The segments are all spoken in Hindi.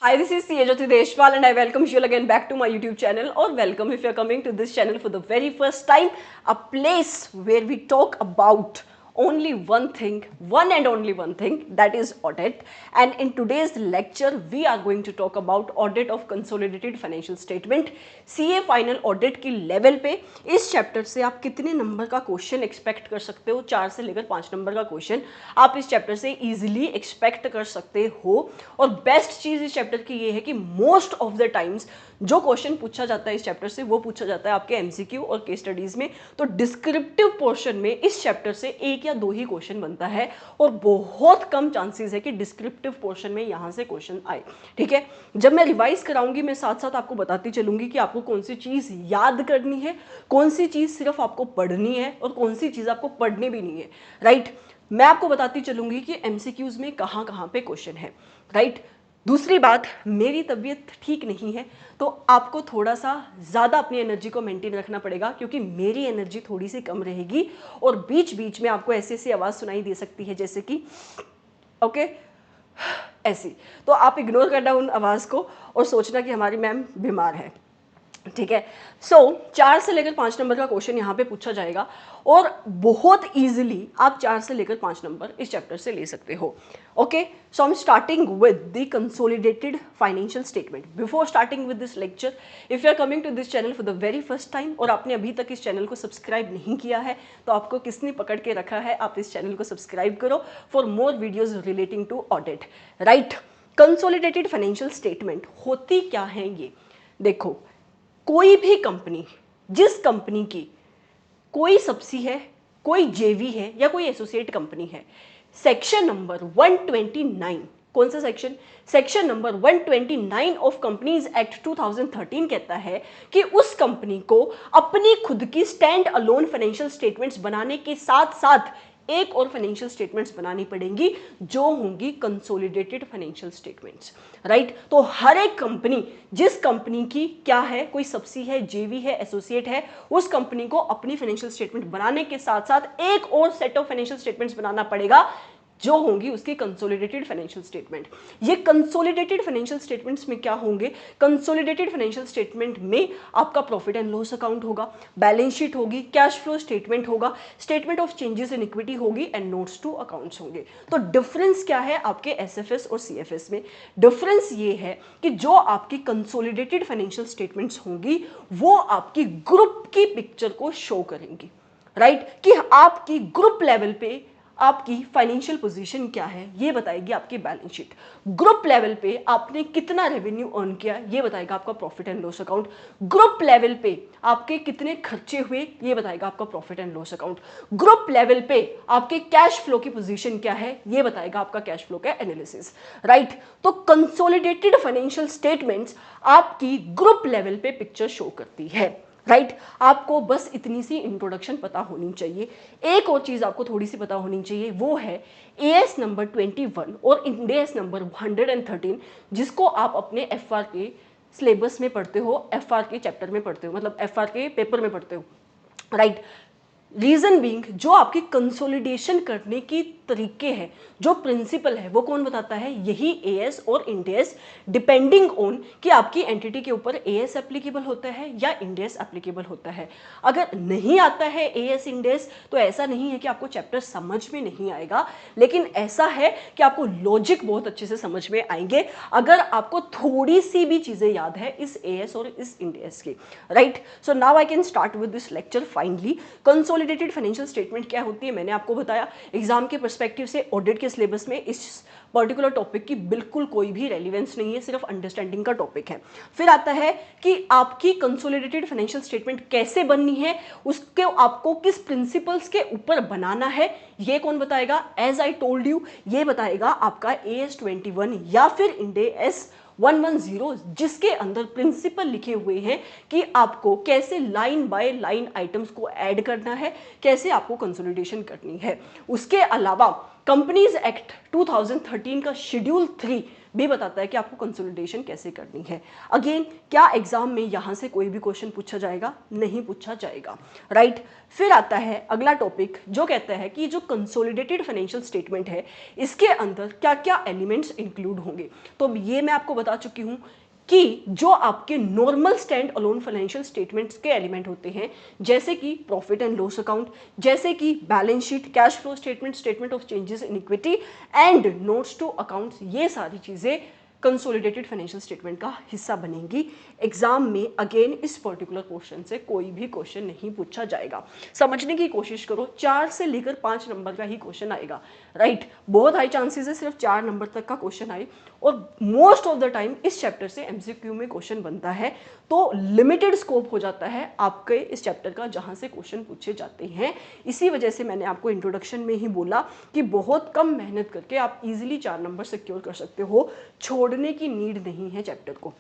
Hi, this is CA Jyoti Deshpal and I welcome you all again back to my YouTube channel, or welcome if you're coming to this channel for the very first time, a place where we talk about only one thing, one and only one thing, that is audit. And in today's lecture we are going to talk about audit of consolidated financial statement. CA final audit की लेवल पे इस चैप्टर से आप कितने नंबर का क्वेश्चन एक्सपेक्ट कर सकते हो, 4 से लेकर 5 नंबर का क्वेश्चन आप इस चैप्टर से इजीली एक्सपेक्ट कर सकते हो। और बेस्ट चीज़ इस चैप्टर की ये है कि मोस्ट ऑफ द टाइम्स जो क्वेश्चन पूछा जाता है इस चैप्टर से वो पूछा जाता है आपके एमसीक्यू और केस स्टडीज में। तो डिस्क्रिप्टिव पोर्शन में इस चैप्टर से 1 या 2 ही क्वेश्चन बनता है और बहुत कम चांसेस है कि डिस्क्रिप्टिव पोर्शन में यहां से क्वेश्चन आए। ठीक है, जब मैं रिवाइज कराऊंगी मैं साथ साथ आपको बताती चलूंगी कि आपको कौन सी चीज याद करनी है, कौन सी चीज सिर्फ आपको पढ़नी है और कौन सी चीज आपको पढ़नी भी नहीं है। राइट, मैं आपको बताती चलूंगी कि एमसीक्यूज में कहां कहां पे क्वेश्चन है। राइट, दूसरी बात, मेरी तबीयत ठीक नहीं है तो आपको थोड़ा सा ज़्यादा अपनी एनर्जी को मेंटेन रखना पड़ेगा, क्योंकि मेरी एनर्जी थोड़ी सी कम रहेगी और बीच बीच में आपको ऐसी ऐसी आवाज़ सुनाई दे सकती है जैसे कि ओके ऐसी। तो आप इग्नोर करना उन आवाज़ को और सोचना कि हमारी मैम बीमार है। ठीक है, सो 4 से लेकर 5 नंबर का क्वेश्चन यहाँ पे पूछा जाएगा और बहुत इजीली आप 4 से लेकर 5 नंबर इस चैप्टर से ले सकते हो। Okay, so I am starting with the consolidated financial statement. Before starting with this lecture, if you are coming to this channel for the very first time और आपने अभी तक इस चैनल को सब्सक्राइब नहीं किया है तो आपको किसने पकड़ के रखा है, आप इस चैनल को सब्सक्राइब करो for more videos relating to audit. Right, consolidated financial statement होती क्या है ये देखो। कोई भी कंपनी, जिस कंपनी की कोई सब्सी है, कोई जेवी है या कोई एसोसिएट कंपनी है, सेक्शन नंबर 129, कौन सा section, section number 129 of companies act 2013 कहता है कि उस कंपनी को अपनी खुद की स्टैंड अलोन फाइनेंशियल स्टेटमेंट्स बनाने के साथ साथ एक और फाइनेंशियल स्टेटमेंट्स बनानी पड़ेंगी जो होंगी कंसोलिडेटेड फाइनेंशियल स्टेटमेंट्स। राइट, तो हर एक कंपनी, जिस कंपनी की क्या है, कोई सब्सी है, जेवी है, एसोसिएट है, उस कंपनी को अपनी फाइनेंशियल स्टेटमेंट बनाने के साथ साथ एक और सेट ऑफ फाइनेंशियल स्टेटमेंट्स बनाना पड़ेगा जो होंगी उसकी कंसोलिडेटेड फाइनेंशियल स्टेटमेंट। ये कंसोलिडेटेड फाइनेंशियल स्टेटमेंट्स में क्या होंगे, कंसोलिडेटेड फाइनेंशियल स्टेटमेंट में आपका प्रॉफिट एंड लॉस अकाउंट होगा, बैलेंस शीट होगी, कैश फ्लो स्टेटमेंट होगा, statement of changes in equity होगी एंड नोट्स टू अकाउंट्स होंगे। तो डिफरेंस क्या है आपके एसएफएस और सीएफएस में? डिफरेंस ये है कि जो आपकी कंसोलिडेटेड फाइनेंशियल स्टेटमेंट्स होंगी वो आपकी ग्रुप की पिक्चर को शो करेंगी। राइट, कि आपकी ग्रुप लेवल पे आपकी फाइनेंशियल पोजीशन क्या है ये बताएगी आपकी बैलेंस शीट। ग्रुप लेवल पे आपने कितना रेवेन्यू अर्न किया ये बताएगा आपका profit and loss account. Group level पे आपके कितने खर्चे हुए ये बताएगा आपका profit and loss account. Group level पे आपके कैश फ्लो की पोजीशन क्या है ये बताएगा आपका कैश फ्लो का एनालिसिस। राइट, तो कंसोलिडेटेड फाइनेंशियल स्टेटमेंट्स आपकी ग्रुप लेवल पे पिक्चर शो करती है। राइट, आपको बस इतनी सी इंट्रोडक्शन पता होनी चाहिए। एक और चीज आपको थोड़ी सी पता होनी चाहिए, वो है एएस नंबर 21 और इंडेस नंबर 113, जिसको आप अपने एफआर के सिलेबस में पढ़ते हो, एफआर के चैप्टर में पढ़ते हो, मतलब एफआर के पेपर में पढ़ते हो। राइट, रीजन बीइंग जो आपकी कंसोलिडेशन करने की तरीके हैं, जो प्रिंसिपल है वो कौन बताता है, यही एएस और इंडेस, डिपेंडिंग ऑन कि आपकी एंटिटी के ऊपर एएस एप्लीकेबल होता है या इंडेस एप्लीकेबल होता है। अगर नहीं आता है एएस इंडेस तो ऐसा नहीं है कि आपको चैप्टर समझ में नहीं आएगा, लेकिन ऐसा है कि आपको लॉजिक बहुत अच्छे से समझ में आएंगे अगर आपको थोड़ी सी भी चीजें याद है इस एएस और इस इंडेस की। Right, so now I can start with this lecture finally. Consolidated financial statement क्या होती है मैंने आपको बताया। एग्जाम के पर्सपेक्टिव से ऑडिट के सिलेबस में इस पर्टिकुलर टॉपिक की बिल्कुल कोई भी रेलिवेंस नहीं है, सिर्फ अंडरस्टैंडिंग का टॉपिक है। फिर आता है कि आपकी कंसोलिडेटेड फाइनेंशियल स्टेटमेंट कैसे बननी है, उसके आपको किस प्रिंसिपल्स के ऊपर बनाना है ये कौन बताएगा, एज आई टोल्ड यू ये बताएगा आपका एएस 21 या फिर इंडेस 110, जिसके अंदर प्रिंसिपल लिखे हुए हैं कि आपको कैसे लाइन बाय लाइन आइटम्स को ऐड करना है, कैसे आपको कंसोलिडेशन करनी है। उसके अलावा कंपनीज एक्ट 2013 का शेड्यूल 3 भी बताता है कि आपको कंसोलिडेशन कैसे करनी है। अगेन, क्या एग्जाम में यहाँ से कोई भी क्वेश्चन पूछा जाएगा? नहीं पूछा जाएगा, राइट। फिर आता है अगला टॉपिक जो कहता है कि जो कंसोलिडेटेड फाइनेंशियल स्टेटमेंट है इसके अंदर क्या क्या एलिमेंट्स इंक्लूड होंगे। तो ये मैं आपको बता चुकी हूँ कि जो आपके normal stand alone financial statements के एलिमेंट होते हैं, जैसे कि प्रॉफिट एंड लॉस अकाउंट, जैसे कि balance sheet, cash flow statement, statement of changes in equity and notes to accounts, ये सारी चीज़ें कंसोलिडेटेड फाइनेंशियल स्टेटमेंट का हिस्सा बनेंगी। एग्जाम में अगेन इस पर्टिकुलर क्वेश्चन से कोई भी क्वेश्चन नहीं पूछा जाएगा। समझने की कोशिश करो, 4 से लेकर 5 नंबर का ही क्वेश्चन आएगा, राइट। बहुत हाई चांसेस है सिर्फ 4 नंबर तक का क्वेश्चन आए, और मोस्ट ऑफ द टाइम इस चैप्टर से एमसीक्यू में क्वेश्चन बनता है, तो लिमिटेड स्कोप हो जाता है आपके इस चैप्टर का जहां से क्वेश्चन पूछे जाते हैं। इसी वजह से मैंने आपको इंट्रोडक्शन में ही बोला कि बहुत कम मेहनत करके आप इजीली 4 नंबर सिक्योर कर सकते हो, छोड़ने की नीड नहीं है चैप्टर को,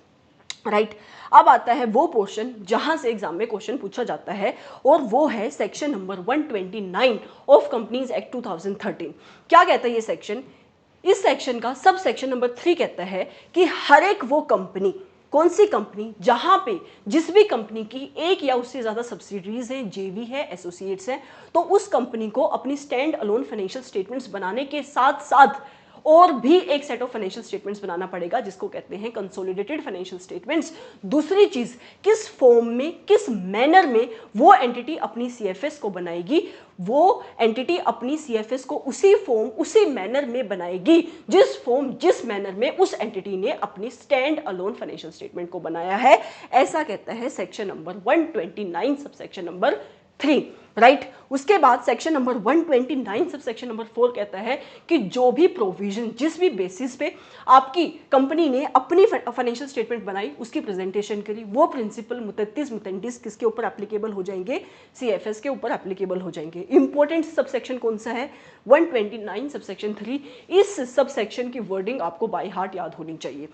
राइट। अब आता है वो पोर्शन जहां से एग्जाम में क्वेश्चन पूछा जाता है, और वो है section number 129 of companies act 2013। क्या कहता है ये सेक्शन? इस सेक्शन का सब सेक्शन नंबर 3 कहता है कि हर एक वो कंपनी, कौन सी कंपनी, जहां पे जिस भी कंपनी की एक या उससे ज्यादा सब्सिडरीज है, जेवी है, एसोसिएट्स है, तो उस कंपनी को अपनी स्टैंड अलोन फाइनेंशियल स्टेटमेंट्स बनाने के साथ साथ और भी एक सेट ऑफ फाइनेंशियल स्टेटमेंट्स बनाना पड़ेगा, जिसको कहते हैं कंसोलिडेटेड फाइनेंशियल स्टेटमेंट्स। दूसरी चीज, किस फॉर्म में, किस मैनर में वो एंटिटी अपनी सीएफएस को बनाएगी, वो एंटिटी अपनी सीएफएस को उसी फॉर्म, उसी मैनर में बनाएगी जिस फॉर्म, जिस मैनर में उस एंटिटी ने अपनी स्टैंड अलोन फाइनेंशियल स्टेटमेंट को बनाया है। ऐसा कहता है section number 129 sub section number 3, right. उसके बाद section number 129 sub section number 4 कहता है कि जो भी प्रोविजन, जिस भी बेसिस पे आपकी कंपनी ने अपनी फाइनेंशियल स्टेटमेंट बनाई, उसकी प्रेजेंटेशन करी, वो प्रिंसिपल मुतत्तिस मुतंडिस किसके ऊपर एप्लीकेबल हो जाएंगे? सीएफएस के ऊपर एप्लीकेबल हो जाएंगे। इंपॉर्टेंट सब सेक्शन कौन सा है? 129 सब सेक्शन 3। इस सब सेक्शन की वर्डिंग आपको बाय हार्ट याद होनी चाहिए,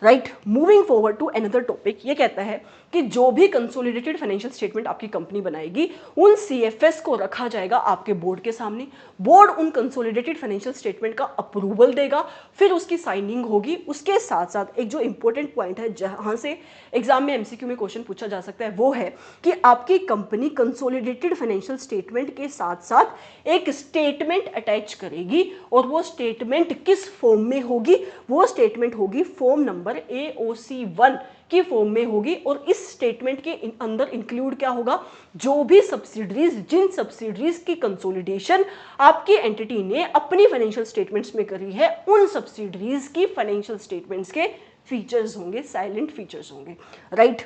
right. Moving forward to another topic, ये कहता है कि जो भी कंसोलिडेटेड फाइनेंशियल स्टेटमेंट आपकी कंपनी बनाएगी, उन सीएफएस को रखा जाएगा आपके बोर्ड के सामने। बोर्ड उन कंसोलिडेटेड फाइनेंशियल स्टेटमेंट का अप्रूवल देगा, फिर उसकी साइनिंग होगी। उसके साथ साथ एक जो इंपॉर्टेंट पॉइंट है जहां से एग्जाम में एमसीक्यू में क्वेश्चन पूछा जा सकता है, वो है कि आपकी कंपनी कंसोलिडेटेड फाइनेंशियल स्टेटमेंट के साथ साथ एक स्टेटमेंट अटैच करेगी, और वो स्टेटमेंट किस फॉर्म में होगी? वो स्टेटमेंट होगी फॉर्म नंबर AOC1 की फॉर्म में होगी, और इस स्टेटमेंट के अंदर इंक्लूड क्या होगा? जो भी सब्सिडरीज, जिन सब्सिडरीज की कंसोलिडेशन आपकी एंटिटी ने अपनी फाइनेंशियल स्टेटमेंट्स में करी है, उन सब्सिडरीज की फाइनेंशियल स्टेटमेंट्स के फीचर्स होंगे, साइलेंट फीचर्स होंगे, राइट।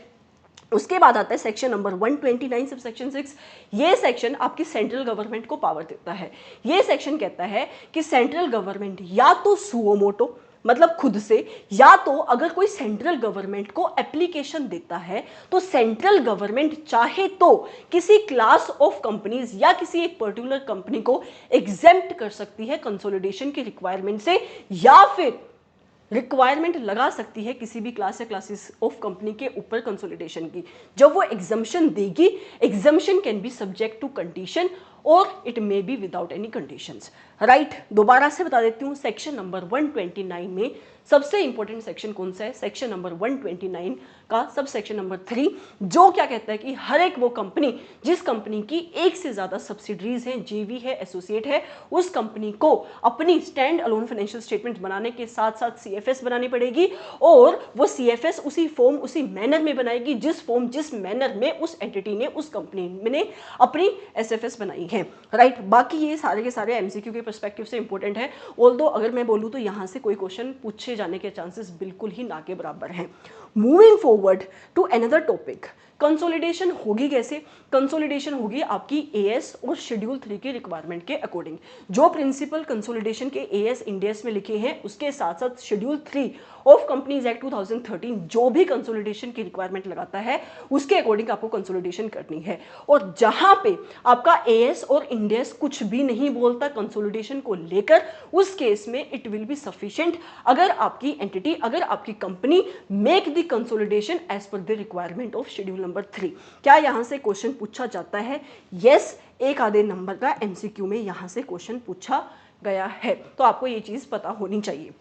उसके बाद आता है सेक्शन नंबर 129 सब सेक्शन 6। ये सेक्शन आपकी सेंट्रल गवर्नमेंट को पावर देता है। ये सेक्शन कहता है कि सेंट्रल गवर्नमेंट या तो सुओ मोटो, मतलब खुद से, या तो अगर कोई सेंट्रल गवर्नमेंट को एप्लीकेशन देता है तो सेंट्रल गवर्नमेंट चाहे तो किसी क्लास ऑफ कंपनीज या किसी एक पर्टिकुलर कंपनी को एग्जेम्प्ट कर सकती है कंसोलिडेशन की रिक्वायरमेंट से, या फिर रिक्वायरमेंट लगा सकती है किसी भी क्लास या क्लासेस ऑफ कंपनी के ऊपर कंसोलिडेशन की। जब वो एग्जम्पशन देगी, exemption can be subject to condition और it may be without any conditions, right. दोबारा से बता देती हूँ, सेक्शन नंबर 129 में सबसे इंपॉर्टेंट सेक्शन कौन सा है? सेक्शन नंबर 129 का सब सेक्शन नंबर 3, जो क्या कहता है कि हर एक वो कंपनी, जिस कंपनी की एक से ज्यादा सब्सिडरीज हैं, जेवी है, एसोसिएट है, उस कंपनी को अपनी स्टैंड अलोन फाइनेंशियल स्टेटमेंट बनाने के साथ साथ सीएफएस बनानी पड़ेगी, और वो सीएफएस उसी फॉर्म, उसी मैनर में बनाएगी जिस फॉर्म, जिस मैनर में उस एंटिटी ने, उस कंपनी ने अपनी एसएफएस बनाई है, राइट। बाकी ये सारे के सारे एमसीक्यू के पर्सपेक्टिव से इंपॉर्टेंट है, ऑल्दो अगर मैं बोलूँ तो यहाँ से कोई क्वेश्चन पूछे जाने के चांसेस बिल्कुल ही ना के बराबर हैं। Moving forward to another topic, consolidation होगी कैसे? कंसोलिडेशन होगी आपकी एएस और शेड्यूल 3 की रिक्वायरमेंट के अकॉर्डिंग। जो प्रिंसिपल कंसोलिडेशन के एएस इंडियस में लिखे हैं, उसके साथ साथ शेड्यूल 3 ऑफ कंपनीज एक्ट 2013 जो भी कंसोलिडेशन की रिक्वायरमेंट लगाता है, उसके अकॉर्डिंग आपको कंसोलिडेशन करनी है। और जहां पे आपका एएस और इंडियस कुछ भी नहीं बोलता कंसोलिडेशन को लेकर, उस केस में इट विल बी सफिशिएंट अगर आपकी एंटिटी, अगर आपकी company make the consolidation as per the requirement of schedule number 3। क्या यहां से क्वेश्चन पूछा जाता है? यस, एक आधे नंबर का एमसीक्यू में यहां से क्वेश्चन पूछा गया है, तो आपको ये चीज पता होनी चाहिए।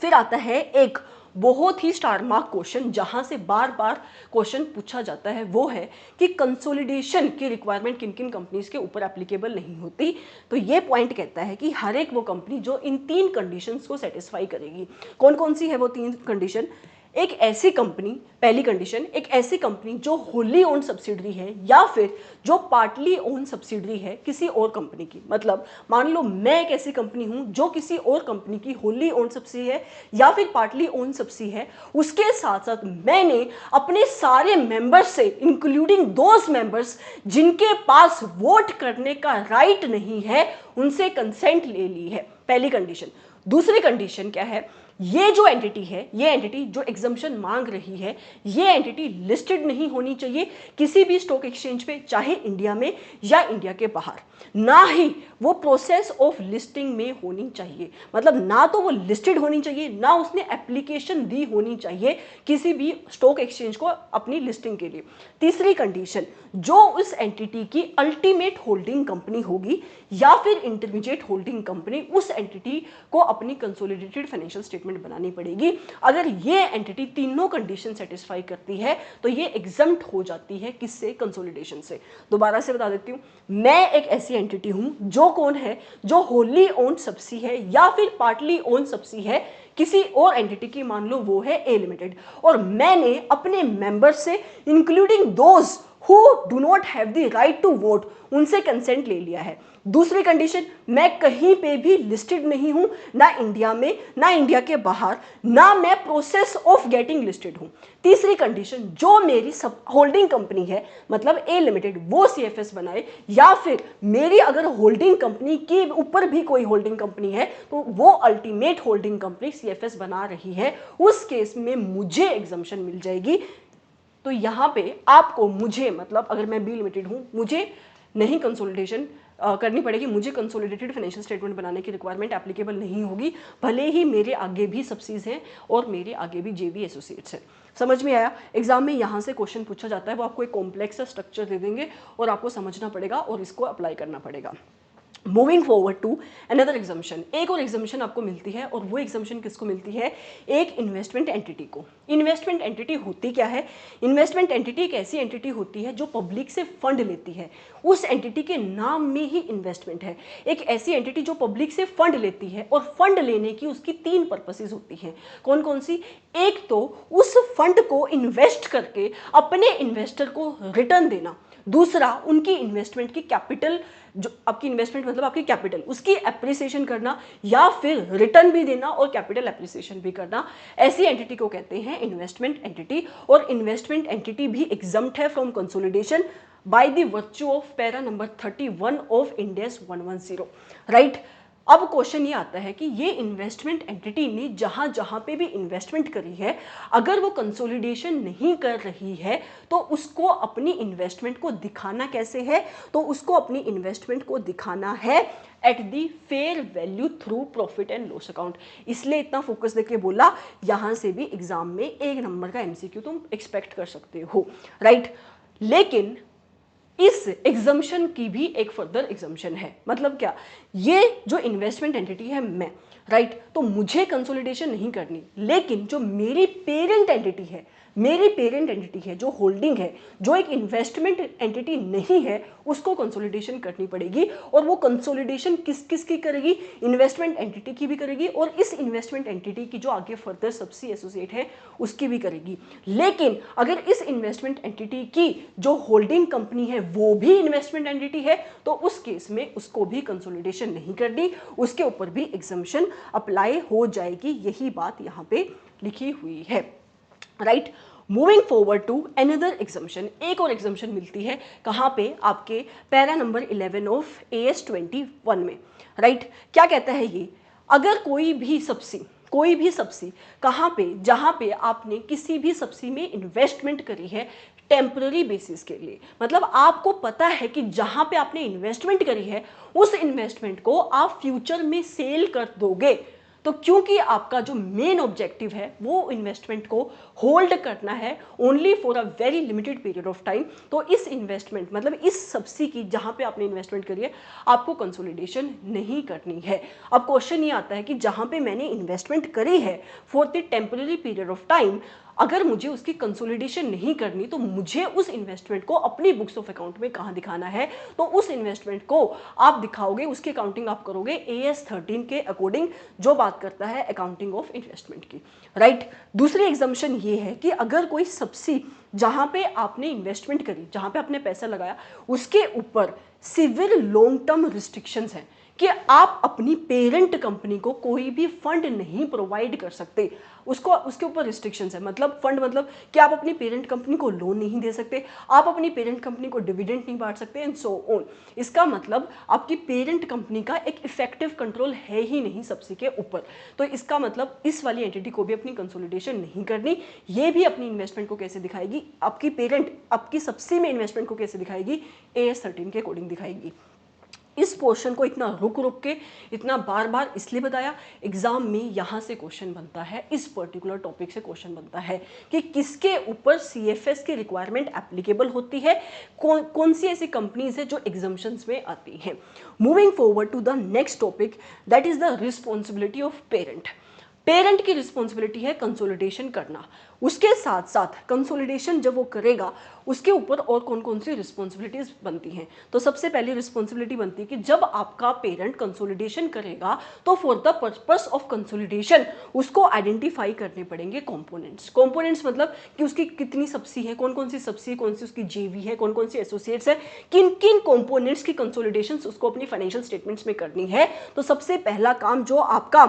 फिर आता है एक बहुत ही स्टार मार्क क्वेश्चन, जहां से बार बार क्वेश्चन पूछा जाता है, वो है कि कंसोलिडेशन की रिक्वायरमेंट किन किन कंपनीज के ऊपर एप्लीकेबल नहीं होती। तो ये पॉइंट कहता है कि हर एक वो कंपनी जो इन 3 कंडीशंस को सेटिस्फाई करेगी। कौन कौन सी है वो 3 कंडीशन? एक ऐसी कंपनी, पहली कंडीशन, एक ऐसी कंपनी जो होली ओन सब्सिडरी है या फिर जो पार्टली ओन सब्सिडरी है किसी और कंपनी की। मतलब मान लो मैं एक ऐसी कंपनी हूं जो किसी और कंपनी की होली ओन सब्सिडी है या फिर पार्टली ओन सब्सिडी है, उसके साथ साथ मैंने अपने सारे मेंबर्स से, इंक्लूडिंग दोज मेंबर्स जिनके पास वोट करने का राइट नहीं है, उनसे कंसेंट ले ली है। पहली कंडीशन। दूसरी कंडीशन क्या है? ये जो एंटिटी है, ये एंटिटी जो एग्जम्पशन मांग रही है, ये एंटिटी लिस्टेड नहीं होनी चाहिए किसी भी स्टॉक एक्सचेंज पे, चाहे इंडिया में या इंडिया के बाहर। ना ही वो प्रोसेस ऑफ लिस्टिंग में होनी चाहिए। मतलब ना तो वो लिस्टेड होनी चाहिए, ना उसने एप्लीकेशन दी होनी चाहिए किसी भी स्टॉक एक्सचेंज को अपनी लिस्टिंग के लिए। तीसरी कंडीशन, जो उस एंटिटी की अल्टीमेट होल्डिंग कंपनी होगी या फिर इंटरमीडिएट होल्डिंग कंपनी, उस एंटिटी को अपनी कंसोलिडेटेड फाइनेंशियल स्टेटमेंट बनानी पड़ेगी। अगर ये एंटिटी तीनों कंडीशन सेटिस्फाई करती है तो ये एग्जम्प्ट हो जाती है किससे? कंसोलिडेशन से। दोबारा से बता देती हूं, मैं एक ऐसी एंटिटी हूं जो कौन है? जो होली ओन सब्सी है या फिर पार्टली ओन सब्सी है किसी और एंटिटी की, मान लो वो है ए लिमिटेड, और मैंने अपने मेंबर्स से, including those who do not have the right to vote, उनसे कंसेंट ले लिया है। दूसरी कंडीशन, मैं कहीं पे भी लिस्टेड नहीं हूं, ना इंडिया में ना इंडिया के बाहर, ना मैं प्रोसेस ऑफ गेटिंग लिस्टेड हूं। तीसरी कंडीशन, जो मेरी सब होल्डिंग कंपनी है, मतलब ए लिमिटेड, वो सीएफएस बनाए, या फिर मेरी अगर होल्डिंग कंपनी के ऊपर भी कोई होल्डिंग कंपनी है तो वो अल्टीमेट होल्डिंग कंपनी सीएफएस बना रही है, उस केस में मुझे एग्जम्पशन मिल जाएगी। तो यहाँ पे आपको, मुझे, मतलब अगर मैं बी लिमिटेड हूँ, मुझे नहीं कंसोलिडेशन करनी पड़ेगी, मुझे कंसोलिडेटेड फाइनेंशियल स्टेटमेंट बनाने की रिक्वायरमेंट एप्लीकेबल नहीं होगी, भले ही मेरे आगे भी सब्सिडीज हैं और मेरे आगे भी जेवी एसोसिएट्स हैं। समझ में आया? एग्जाम में यहाँ से क्वेश्चन पूछा जाता है, वो आपको एक कॉम्प्लेक्स स्ट्रक्चर दे देंगे और आपको समझना पड़ेगा और इसको अप्लाई करना पड़ेगा। Moving forward to another exemption, एक और एग्जम्पशन आपको मिलती है, और वो एग्जम्पशन किसको मिलती है? एक इन्वेस्टमेंट एंटिटी को। इन्वेस्टमेंट एंटिटी होती क्या है? इन्वेस्टमेंट एंटिटी एक ऐसी एंटिटी होती है जो पब्लिक से फंड लेती है, उस एंटिटी के नाम में ही इन्वेस्टमेंट है। एक ऐसी एंटिटी जो पब्लिक से फंड लेती है, और फंड लेने की उसकी 3 पर्पसेस होती हैं। कौन कौन सी? एक तो उस फंड को इन्वेस्ट करके अपने इन्वेस्टर को रिटर्न देना, दूसरा उनकी इन्वेस्टमेंट की कैपिटल, जो आपकी इन्वेस्टमेंट मतलब आपकी कैपिटल, उसकी एप्रिसिएशन करना, या फिर रिटर्न भी देना और कैपिटल एप्रिसिएशन भी करना। ऐसी एंटिटी को कहते हैं इन्वेस्टमेंट एंटिटी, और इन्वेस्टमेंट एंटिटी भी एग्जम्प्ट है from consolidation by the virtue of para number 31 of Ind AS 110, right. अब क्वेश्चन ये आता है कि ये इन्वेस्टमेंट एंटिटी ने जहां जहां पे भी इन्वेस्टमेंट करी है, अगर वो कंसोलिडेशन नहीं कर रही है तो उसको अपनी इन्वेस्टमेंट को दिखाना कैसे है? तो उसको अपनी इन्वेस्टमेंट को दिखाना है at the fair value through profit and loss account. इसलिए इतना फोकस देके बोला, यहां से भी एग्जाम में 1 नंबर का एमसीक्यू तुम एक्सपेक्ट कर सकते हो, राइट। लेकिन इस एग्जम्पशन की भी एक फर्दर एग्जम्पशन है। मतलब क्या? ये जो इन्वेस्टमेंट एंटिटी है मैं, राइट, तो मुझे कंसोलिडेशन नहीं करनी, लेकिन जो मेरी पेरेंट एंटिटी है, मेरी पेरेंट एंटिटी है जो होल्डिंग है, जो एक इन्वेस्टमेंट एंटिटी नहीं है, उसको कंसोलिडेशन करनी पड़ेगी। और वो कंसोलिडेशन किस किस की करेगी? इन्वेस्टमेंट एंटिटी की भी करेगी, और इस इन्वेस्टमेंट एंटिटी की जो आगे फर्दर सबसी एसोसिएट है उसकी भी करेगी। लेकिन अगर इस इन्वेस्टमेंट एंटिटी की जो होल्डिंग कंपनी है वो भी इन्वेस्टमेंट एंटिटी है, तो उस केस में उसको भी कंसोलिडेशन नहीं करनी, उसके ऊपर भी एग्जम्पशन अप्लाई हो जाएगी। यही बात यहाँ पे लिखी हुई है, right. Moving forward to another exemption, एक और एग्जम्पशन मिलती है कहाँ पे? आपके पैरा नंबर 11 ऑफ AS 21 में, राइट। क्या कहता है ये? अगर कोई भी सब्सी कहाँ पे? जहाँ पे आपने किसी भी सब्सी में इन्वेस्टमेंट करी है टेम्पररी बेसिस के लिए, मतलब आपको पता है कि जहाँ पे आपने इन्वेस्टमेंट करी है उस इन्वेस्टमेंट को आप फ्यूचर में सेल कर दोगे, तो क्योंकि आपका जो मेन ऑब्जेक्टिव है वो इन्वेस्टमेंट को होल्ड करना है only for a very limited period of time, तो इस इन्वेस्टमेंट मतलब इस सब्सिडी की जहां पे आपने इन्वेस्टमेंट करी है आपको कंसोलिडेशन नहीं करनी है। अब क्वेश्चन ये आता है कि जहां पे मैंने इन्वेस्टमेंट करी है for the temporary period of time, अगर मुझे उसकी कंसोलिडेशन नहीं करनी तो मुझे उस इन्वेस्टमेंट को अपनी बुक्स ऑफ अकाउंट में कहां दिखाना है, तो उस इन्वेस्टमेंट को आप दिखाओगे, उसकी अकाउंटिंग आप करोगे AS 13 के अकॉर्डिंग, जो बात करता है अकाउंटिंग ऑफ इन्वेस्टमेंट की, राइट। दूसरी एग्जाम्पशन ये है कि अगर कोई सब्सिडी जहां पे आपने इन्वेस्टमेंट करी, जहां पे आपने पैसा लगाया, उसके ऊपर सिविल लॉन्ग टर्म रिस्ट्रिक्शंस हैं कि आप अपनी पेरेंट कंपनी को कोई भी फंड नहीं प्रोवाइड कर सकते, उसको उसके ऊपर रिस्ट्रिक्शंस है। मतलब फंड मतलब कि आप अपनी पेरेंट कंपनी को लोन नहीं दे सकते, आप अपनी पेरेंट कंपनी को डिविडेंड नहीं बांट सकते एंड सो ऑन। इसका मतलब आपकी पेरेंट कंपनी का एक इफेक्टिव कंट्रोल है ही नहीं सब्सिडी के ऊपर, तो इसका मतलब इस वाली एंटिटी को भी अपनी कंसोलिडेशन नहीं करनी। ये भी अपनी इन्वेस्टमेंट को कैसे दिखाएगी, आपकी पेरेंट आपकी सब्सिडी में इन्वेस्टमेंट को कैसे दिखाएगी, AS 13 के अकॉर्डिंग दिखाएगी। इस पोर्शन को इतना रुक रुक के इतना बार बार इसलिए बताया, एग्जाम में यहाँ से क्वेश्चन बनता है, इस पर्टिकुलर टॉपिक से क्वेश्चन बनता है कि किसके ऊपर CFS की रिक्वायरमेंट एप्लीकेबल होती है, कौन सी ऐसी कंपनीज है जो एग्जाम्शंस में आती हैं। Moving forward to the next topic, that is the responsibility of parent. Parent की रिस्पॉन्सिबिलिटी है कंसोलिडेशन करना, उसके साथ साथ कंसोलिडेशन जब वो करेगा उसके ऊपर और कौन कौन सी रिस्पॉन्सिबिलिटीज बनती हैं। तो सबसे पहली रिस्पॉन्सिबिलिटी बनती है कि जब आपका पेरेंट कंसोलिडेशन करेगा तो for the purpose of consolidation उसको आइडेंटिफाई करने पड़ेंगे कंपोनेंट्स। कंपोनेंट्स मतलब कि उसकी कितनी सब्सिडी है, कौन कौन सी सब्सिडी, कौन सी उसकी JV है, कौन कौन सी एसोसिएट्स है, किन किन कंपोनेंट्स की कंसोलिडेशन उसको अपनी फाइनेंशियल स्टेटमेंट्स में करनी है। तो सबसे पहला काम जो आपका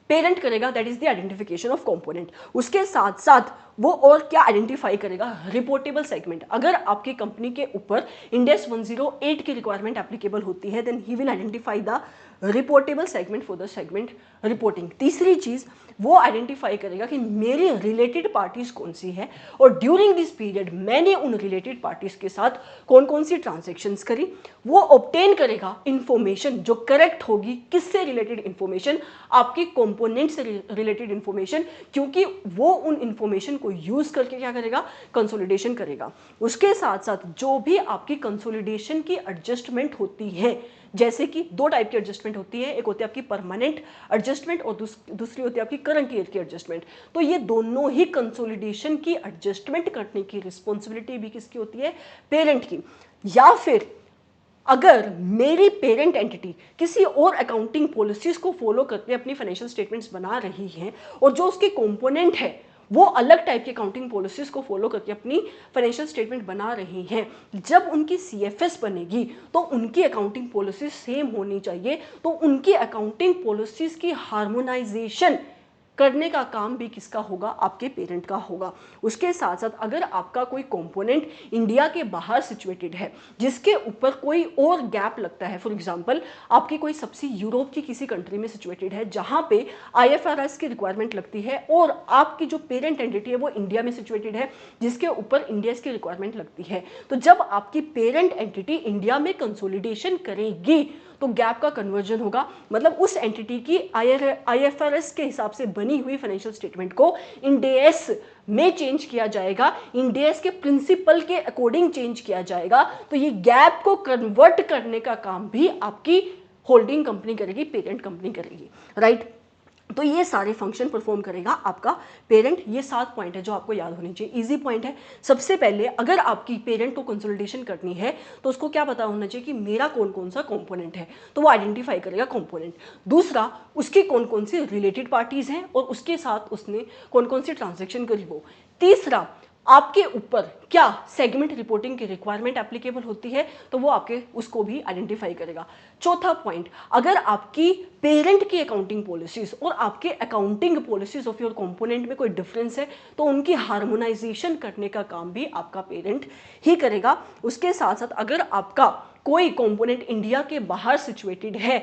पेरेंट करेगा that is the identification of component. उसके साथ साथ वो और क्या आइडेंटिफाई करेगा, रिपोर्टेबल सेगमेंट। अगर आपकी कंपनी के ऊपर इंड AS 108 की रिक्वायरमेंट एप्लीकेबल होती है देन ही will identify the reportable segment for the segment reporting. तीसरी चीज वो आइडेंटिफाई करेगा कि मेरी रिलेटेड पार्टीज कौन सी है और ड्यूरिंग दिस पीरियड मैंने उन रिलेटेड पार्टीज के साथ कौन कौन सी ट्रांजेक्शन्स करी। वो ऑब्टेन करेगा इंफॉर्मेशन जो करेक्ट होगी, किससे रिलेटेड इंफॉर्मेशन, आपकी कंपोनेंट से रिलेटेड इंफॉर्मेशन, क्योंकि वो उन इंफॉर्मेशन को यूज करके क्या करेगा, कंसोलिडेशन करेगा। उसके साथ साथ जो भी आपकी कंसोलिडेशन की एडजस्टमेंट होती है, जैसे कि दो टाइप की एडजस्टमेंट होती है, एक होती है आपकी परमानेंट एडजस्टमेंट और दूसरी होती है आपकी करंट ईयर की एडजस्टमेंट। तो ये दोनों ही कंसोलिडेशन की एडजस्टमेंट करने की रिस्पॉन्सिबिलिटी भी किसकी होती है, पेरेंट की। या फिर अगर मेरी पेरेंट एंटिटी किसी और अकाउंटिंग पॉलिसीज को फॉलो करके अपनी फाइनेंशियल स्टेटमेंट्स बना रही है और जो उसके कंपोनेंट है वो अलग टाइप की अकाउंटिंग पॉलिसीज को फॉलो करके अपनी फाइनेंशियल स्टेटमेंट बना रही हैं, जब उनकी CFS बनेगी तो उनकी अकाउंटिंग पॉलिसीज सेम होनी चाहिए। तो उनकी अकाउंटिंग पॉलिसीज की हार्मोनाइजेशन करने का काम भी किसका होगा, आपके पेरेंट का होगा। उसके साथ साथ अगर आपका कोई कंपोनेंट इंडिया के बाहर सिचुएटेड है जिसके ऊपर कोई और गैप लगता है, फॉर एग्जांपल आपकी कोई सब्सिडी यूरोप की किसी कंट्री में सिचुएटेड है जहां पे IFRS की रिक्वायरमेंट लगती है और आपकी जो पेरेंट एंटिटी है वो इंडिया में सिचुएटेड है जिसके ऊपर इंडिया की रिक्वायरमेंट लगती है, तो जब आपकी पेरेंट एंटिटी इंडिया में कंसोलिडेशन करेगी तो गैप का कन्वर्जन होगा, मतलब उस एंटिटी की IFRS के हिसाब से बनी हुई फाइनेंशियल स्टेटमेंट को इंड AS में चेंज किया जाएगा, इंड AS के प्रिंसिपल के अकॉर्डिंग चेंज किया जाएगा। तो ये गैप को कन्वर्ट करने का काम भी आपकी होल्डिंग कंपनी करेगी, पेरेंट कंपनी करेगी, राइट। तो ये सारे फंक्शन परफॉर्म करेगा आपका पेरेंट। ये 7 पॉइंट है जो आपको याद होने चाहिए, इजी पॉइंट है। सबसे पहले अगर आपकी पेरेंट को कंसोलिडेशन करनी है तो उसको क्या पता होना चाहिए कि मेरा कौन कौन सा कंपोनेंट है, तो वो आइडेंटिफाई करेगा कंपोनेंट। दूसरा, उसकी कौन कौन सी रिलेटेड पार्टीज हैं और उसके साथ उसने कौन कौन सी ट्रांजेक्शन करी वो। तीसरा, आपके ऊपर क्या सेगमेंट रिपोर्टिंग की रिक्वायरमेंट एप्लीकेबल होती है तो वो आपके उसको भी आइडेंटिफाई करेगा। चौथा पॉइंट, अगर आपकी पेरेंट की अकाउंटिंग पॉलिसीज और आपके accounting policies of your component में कोई डिफरेंस है तो उनकी हार्मोनाइजेशन करने का काम भी आपका पेरेंट ही करेगा। उसके साथ साथ अगर आपका कोई कंपोनेंट इंडिया के बाहर सिचुएटेड है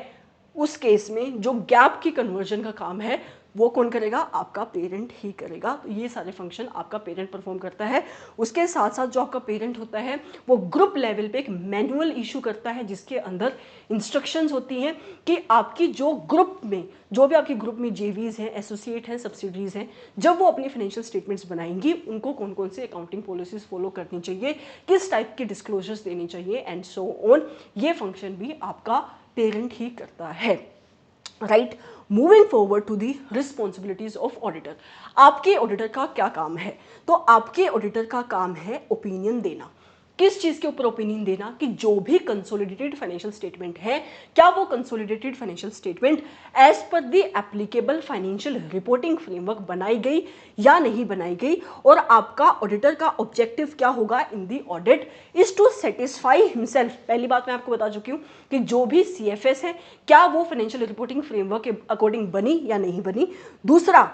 उस केस में जो गैप की कन्वर्जन का काम है वो कौन करेगा? आपका पेरेंट ही करेगा। तो ये सारे फंक्शन आपका पेरेंट परफॉर्म करता है। उसके साथ साथ जो आपका पेरेंट होता है वो ग्रुप लेवल पे एक मैनुअल इशू करता है जिसके अंदर इंस्ट्रक्शंस होती हैं कि आपकी जो ग्रुप में, जो भी आपकी ग्रुप में जेवीज हैं, एसोसिएट हैं, सब्सिडरीज हैं, जब वो अपनी फाइनेंशियल स्टेटमेंट्स बनाएंगी उनको कौन कौन से अकाउंटिंग पॉलिसीज फॉलो करनी चाहिए, किस टाइप की डिस्क्लोजर्स देनी चाहिए एंड सो ऑन। ये फंक्शन भी आपका पेरेंट ही करता है, right. Moving forward to the responsibilities of auditor. आपके ऑडिटर का क्या काम है? तो आपके ऑडिटर का काम है ओपिनियन देना। किस चीज के ऊपर ओपिनियन देना? कि जो भी कंसोलिडेटेड फाइनेंशियल स्टेटमेंट है, क्या वो consolidated financial statement as per the applicable financial reporting framework बनाई गई या नहीं बनाई गई। और आपका ऑडिटर का ऑब्जेक्टिव क्या होगा in the audit? Is to satisfy himself. पहली बात मैं आपको बता चुकी हूं कि जो भी सीएफएस है क्या वो फाइनेंशियल रिपोर्टिंग फ्रेमवर्क के अकॉर्डिंग बनी या नहीं बनी। दूसरा,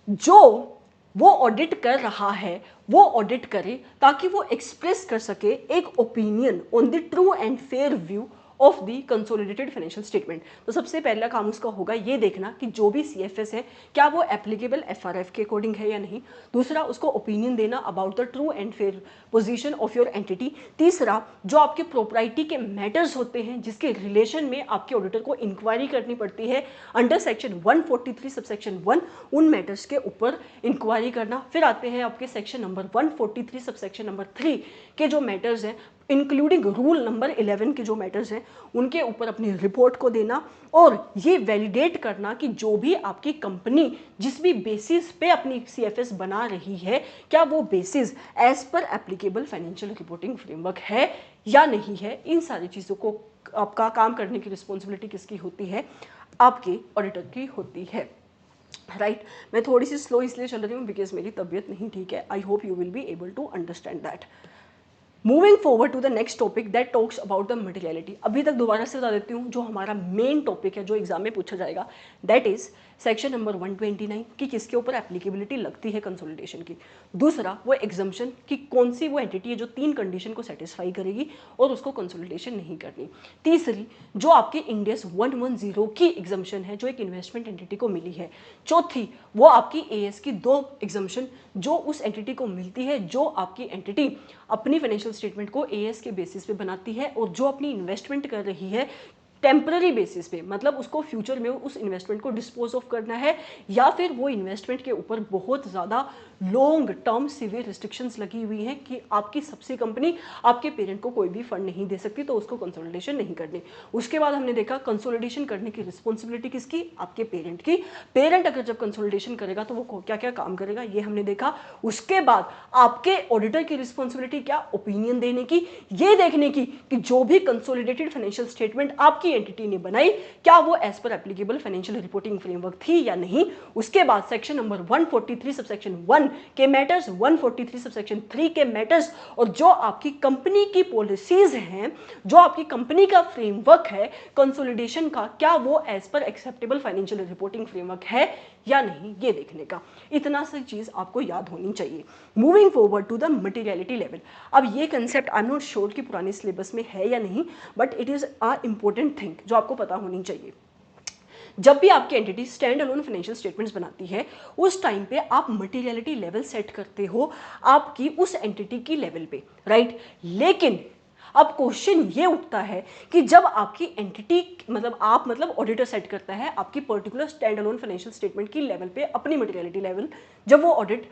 जो वो ऑडिट कर रहा है वो ऑडिट करे ताकि वो एक्सप्रेस कर सके एक opinion on the true and fair view of the consolidated financial statement. तो सबसे पहला काम उसका होगा ये देखना कि जो भी सीएफएस है क्या वो एप्लीकेबल एफआरएफ के अकॉर्डिंग है या नहीं। दूसरा, उसको ओपिनियन देना about the true and fair position of your entity. तीसरा, जो आपके प्रॉपर्टी के मैटर्स होते हैं जिसके रिलेशन में आपके ऑडिटर को इंक्वायरी करनी पड़ती है अंडर सेक्शन 143 सबसेक्शन 1, उन मैटर्स के ऊपर इंक्वायरी करना। फिर आते हैं आपके सेक्शन नंबर 143 सबसेक्शन नंबर 3 के जो मैटर्स हैं इंक्लूडिंग रूल नंबर 11 के जो मैटर्स हैं उनके ऊपर अपनी रिपोर्ट को देना और ये वैलिडेट करना कि जो भी आपकी कंपनी जिस भी बेसिस पे अपनी सीएफएस बना रही है क्या वो basis as per applicable financial reporting framework है या नहीं है। इन सारी चीज़ों को आपका काम करने की रिस्पॉन्सिबिलिटी किसकी होती है? आपके ऑडिटर की होती है, राइट। मैं थोड़ी सी स्लो इसलिए चल रही हूँ बिकॉज मेरी तबीयत नहीं ठीक है। I hope you will be able to understand that. Moving forward to the next topic that talks about the materiality. अभी तक दोबारा से बता देती हूँ जो हमारा मेन टॉपिक है जो एग्जाम में पूछा जाएगा दैट इज सेक्शन नंबर 129 कि किसके ऊपर एप्लीकेबिलिटी लगती है कंसोलिडेशन की। दूसरा, वो एग्जाम्पशन कि कौन सी वो एंटिटी है जो 3 कंडीशन को सेटिस्फाई करेगी और उसको कंसोलिडेशन नहीं करनी। तीसरी, जो आपके इंडेस 110 की एग्जाम्पशन है जो एक इन्वेस्टमेंट एंटिटी को मिली है। चौथी, वो आपकी एएस की 2 एग्जाम्पशन जो उस एंटिटी को मिलती है जो आपकी एंटिटी अपनी फाइनेंशियल स्टेटमेंट को एएस के बेसिस पे बनाती है और जो अपनी इन्वेस्टमेंट कर रही है टेम्पररी बेसिस पे, मतलब उसको फ्यूचर में उस इन्वेस्टमेंट को डिस्पोज ऑफ करना है या फिर वो इन्वेस्टमेंट के ऊपर बहुत ज़्यादा लॉन्ग टर्म सीवियर रिस्ट्रिक्शंस लगी हुई हैं कि आपकी सबसे कंपनी आपके पेरेंट को कोई भी फंड नहीं दे सकती तो उसको कंसोलिडेशन नहीं करनी। उसके बाद हमने देखा कंसोलिडेशन करने की रिस्पॉन्सिबिलिटी किसकी? आपके पेरेंट की। पेरेंट अगर जब कंसोलिडेशन करेगा तो वो क्या क्या काम करेगा ये हमने देखा। उसके बाद आपके ऑडिटर की रिस्पॉन्सिबिलिटी क्या? ओपिनियन देने की, ये देखने की कि जो भी कंसोलिडेटेड फाइनेंशियल स्टेटमेंट आपकी एंटिटी ने बनाई क्या वो as per applicable financial reporting framework थी या नहीं। उसके बाद सेक्शन नंबर 143 सबसेक्शन 1 के मैटर्स, 143 सबसेक्शन 3 के मैटर्स और जो आपकी कंपनी की पॉलिसीज हैं, जो आपकी कंपनी का फ्रेमवर्क है कंसोलिडेशन का, क्या वो as per acceptable financial reporting framework है या नहीं, ये देखने का। इतना सी चीज आपको याद होनी चाहिए। Moving forward to the materiality level. अब ये concept I am not sure कि पुराने सिलेबस में है या नहीं, but it is a important thing जो आपको पता होनी चाहिए। जब भी आपकी entity stand alone financial statements बनाती है उस टाइम पे आप मटेरियलिटी लेवल सेट करते हो आपकी उस एंटिटी की लेवल पे, राइट। लेकिन अब क्वेश्चन ये उठता है कि जब आपकी एंटिटी मतलब ऑडिटर सेट करता है आपकी particular stand alone financial statement की लेवल पे अपनी मटेरियलिटी लेवल, जब वो ऑडिट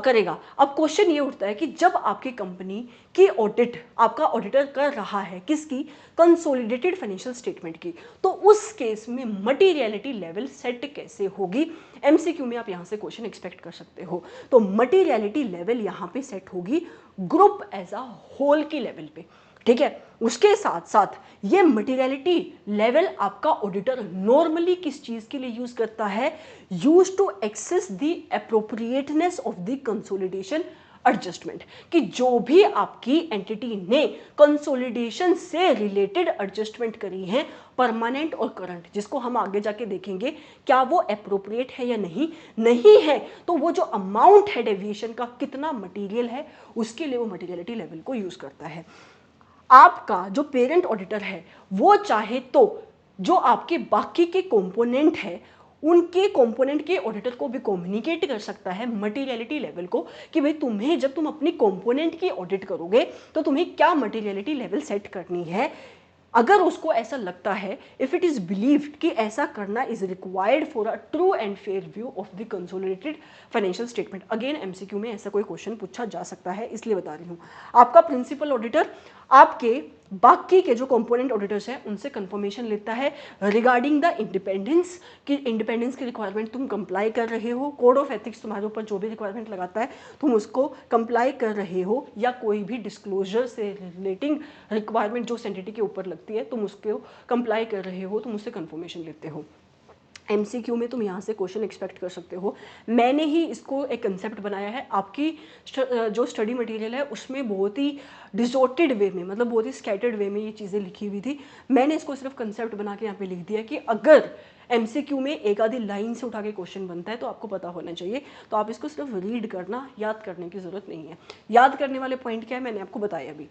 करेगा। अब क्वेश्चन ये उठता है कि जब आपकी कंपनी की ऑडिट आपका ऑडिटर कर रहा है किसकी? कंसोलिडेटेड फाइनेंशियल स्टेटमेंट की, तो उस केस में मटेरियलिटी लेवल सेट कैसे होगी? एमसीक्यू में आप यहां से क्वेश्चन एक्सपेक्ट कर सकते हो। तो मटेरियलिटी लेवल यहां पे सेट होगी ग्रुप एज अ होल की लेवल पे, ठीक है। उसके साथ साथ ये मटेरियलिटी लेवल आपका ऑडिटर नॉर्मली किस चीज के लिए यूज करता है? Use to access the appropriateness of the consolidation adjustment, कि जो भी आपकी एंटिटी ने कंसोलिडेशन से रिलेटेड एडजस्टमेंट करी हैं परमानेंट और करंट, जिसको हम आगे जाके देखेंगे क्या वो एप्रोप्रिएट है या नहीं, नहीं है तो वो जो अमाउंट है डेविएशन का कितना मटीरियल है उसके लिए वो मटेरियलिटी लेवल को यूज करता है। आपका जो पेरेंट ऑडिटर है वो चाहे तो जो आपके बाकी के कंपोनेंट है उनके कंपोनेंट के ऑडिटर को भी कम्युनिकेट कर सकता है मटेरियलिटी लेवल को, कि भाई तुम्हें जब तुम अपनी कंपोनेंट की ऑडिट करोगे तो तुम्हें क्या मटेरियलिटी लेवल सेट करनी है। अगर उसको ऐसा लगता है, इफ इट इज बिलीव्ड कि ऐसा करना is required for a true and fair view of the consolidated financial statement. Again MCQ में ऐसा कोई क्वेश्चन पूछा जा सकता है, इसलिए बता रही हूँ। आपका प्रिंसिपल ऑडिटर आपके बाकी के जो कंपोनेंट ऑडिटर्स हैं उनसे कंफर्मेशन लेता है रिगार्डिंग द इंडिपेंडेंस, कि इंडिपेंडेंस की रिक्वायरमेंट तुम कंप्लाई कर रहे हो, कोड ऑफ एथिक्स तुम्हारे ऊपर जो भी रिक्वायरमेंट लगाता है तुम उसको कंप्लाई कर रहे हो, या कोई भी डिस्क्लोजर से रिलेटिंग रिक्वायरमेंट जो एंटिटी के ऊपर लगती है तुम उसको कंप्लाई कर रहे हो, तुम उससे कंफर्मेशन लेते हो। एमसीक्यू में तुम यहाँ से क्वेश्चन एक्सपेक्ट कर सकते हो। मैंने ही इसको एक कंसेप्ट बनाया है, आपकी जो स्टडी मटेरियल है उसमें बहुत ही डिसऑर्टेड वे में, मतलब बहुत ही स्कैटर्ड वे में ये चीज़ें लिखी हुई थी। मैंने इसको सिर्फ कंसेप्ट बना के यहाँ पे लिख दिया कि अगर एमसीक्यू में एक आधी लाइन से उठा के क्वेश्चन बनता है तो आपको पता होना चाहिए, तो आप इसको सिर्फ रीड करना, याद करने की ज़रूरत नहीं है। याद करने वाले पॉइंट क्या है मैंने आपको बताया अभी।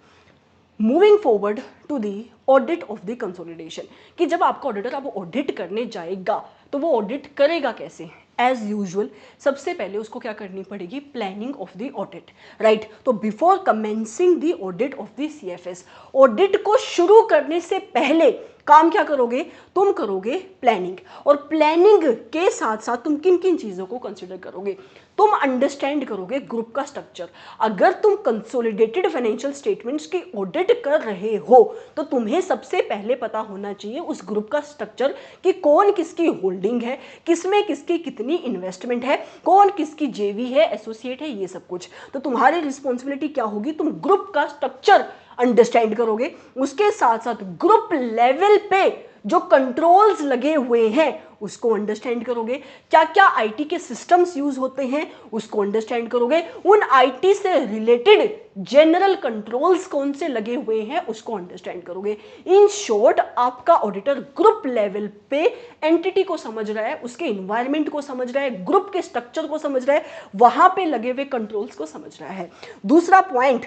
Moving forward to the audit of the consolidation, कि जब आपका ऑडिटर अब ऑडिट करने जाएगा तो वो ऑडिट करेगा कैसे। एज यूजुअल सबसे पहले उसको क्या करनी पड़ेगी, planning of the audit, right. तो before commencing the audit of the CFS, audit को शुरू करने से पहले काम क्या करोगे, तुम करोगे प्लानिंग। और प्लानिंग के साथ साथ तुम किन किन चीज़ों को कंसिडर करोगे, तुम अंडरस्टैंड करोगे ग्रुप का स्ट्रक्चर। अगर तुम कंसोलिडेटेड फाइनेंशियल स्टेटमेंट्स की ऑडिट कर रहे हो तो तुम्हें सबसे पहले पता होना चाहिए उस ग्रुप का स्ट्रक्चर, कि कौन किसकी होल्डिंग है, किसमें किसकी कितनी इन्वेस्टमेंट है, कौन किसकी जेवी है, एसोसिएट है, ये सब कुछ। तो तुम्हारी रिस्पॉन्सिबिलिटी क्या होगी, तुम ग्रुप का स्ट्रक्चर अंडरस्टैंड करोगे, उसके साथ साथ ग्रुप लेवल पे जो कंट्रोल्स लगे हुए हैं उसको अंडरस्टैंड करोगे, क्या क्या आईटी के सिस्टम्स यूज होते हैं उसको अंडरस्टैंड करोगे, उन आईटी से रिलेटेड जनरल कंट्रोल्स कौन से लगे हुए हैं उसको अंडरस्टैंड करोगे। इन शॉर्ट आपका ऑडिटर ग्रुप लेवल पे एंटिटी को समझ रहा है, उसके इन्वायरमेंट को समझ रहा है, ग्रुप के स्ट्रक्चर को समझ रहा है, वहां पे लगे हुए कंट्रोल्स को समझ रहा है। दूसरा पॉइंट,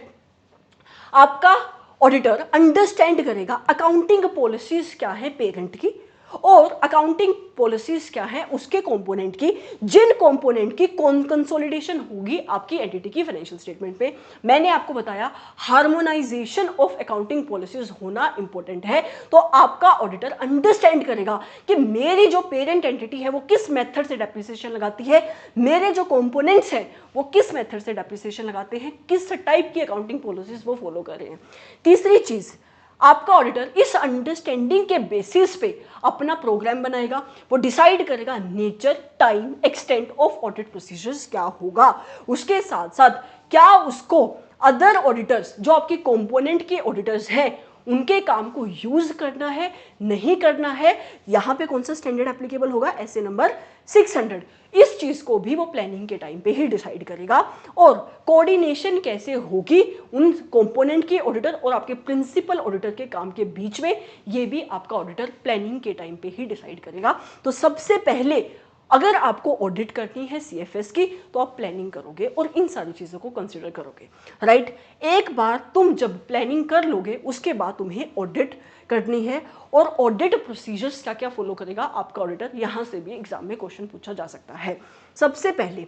आपका ऑडिटर अंडरस्टैंड करेगा अकाउंटिंग पॉलिसीज क्या है पेरेंट की, और अकाउंटिंग पॉलिसीज क्या है उसके कंपोनेंट की, जिन कंपोनेंट की कंसोलिडेशन होगी आपकी एंटिटी की फाइनेंशियल स्टेटमेंट पे। मैंने आपको बताया हार्मोनाइजेशन ऑफ अकाउंटिंग पॉलिसीज होना इंपॉर्टेंट है। तो आपका ऑडिटर अंडरस्टैंड करेगा कि मेरी जो पेरेंट एंटिटी है वो किस मेथड से डेप्रिसिएशन लगाती है, मेरे जो कंपोनेंट्स हैं वो किस मेथड से डेप्रिसिएशन लगाते हैं, किस टाइप की अकाउंटिंग पॉलिसीज वो फॉलो कर रहे हैं। तीसरी चीज, आपका ऑडिटर इस अंडरस्टैंडिंग के बेसिस पे अपना प्रोग्राम बनाएगा, वो डिसाइड करेगा nature, time, extent of audit procedures क्या होगा। उसके साथ साथ क्या उसको अदर ऑडिटर्स जो आपके कंपोनेंट के ऑडिटर्स हैं उनके काम को यूज करना है, नहीं करना है, यहां पे कौन सा स्टैंडर्ड एप्लीकेबल होगा, एसए नंबर 600, इस चीज को भी वो प्लानिंग के टाइम पे ही डिसाइड करेगा। और कोऑर्डिनेशन कैसे होगी उन कंपोनेंट के ऑडिटर और आपके प्रिंसिपल ऑडिटर के काम के बीच में, ये भी आपका ऑडिटर प्लानिंग के टाइम पे ही डिसाइड करेगा। तो सबसे पहले अगर आपको ऑडिट करनी है सीएफएस की तो आप प्लानिंग करोगे और इन सारी चीज़ों को कंसिडर करोगे, राइट। एक बार तुम जब प्लानिंग कर लोगे उसके बाद तुम्हें ऑडिट करनी है, और ऑडिट प्रोसीजर्स क्या क्या फॉलो करेगा आपका ऑडिटर, यहां से भी एग्जाम में क्वेश्चन पूछा जा सकता है। सबसे पहले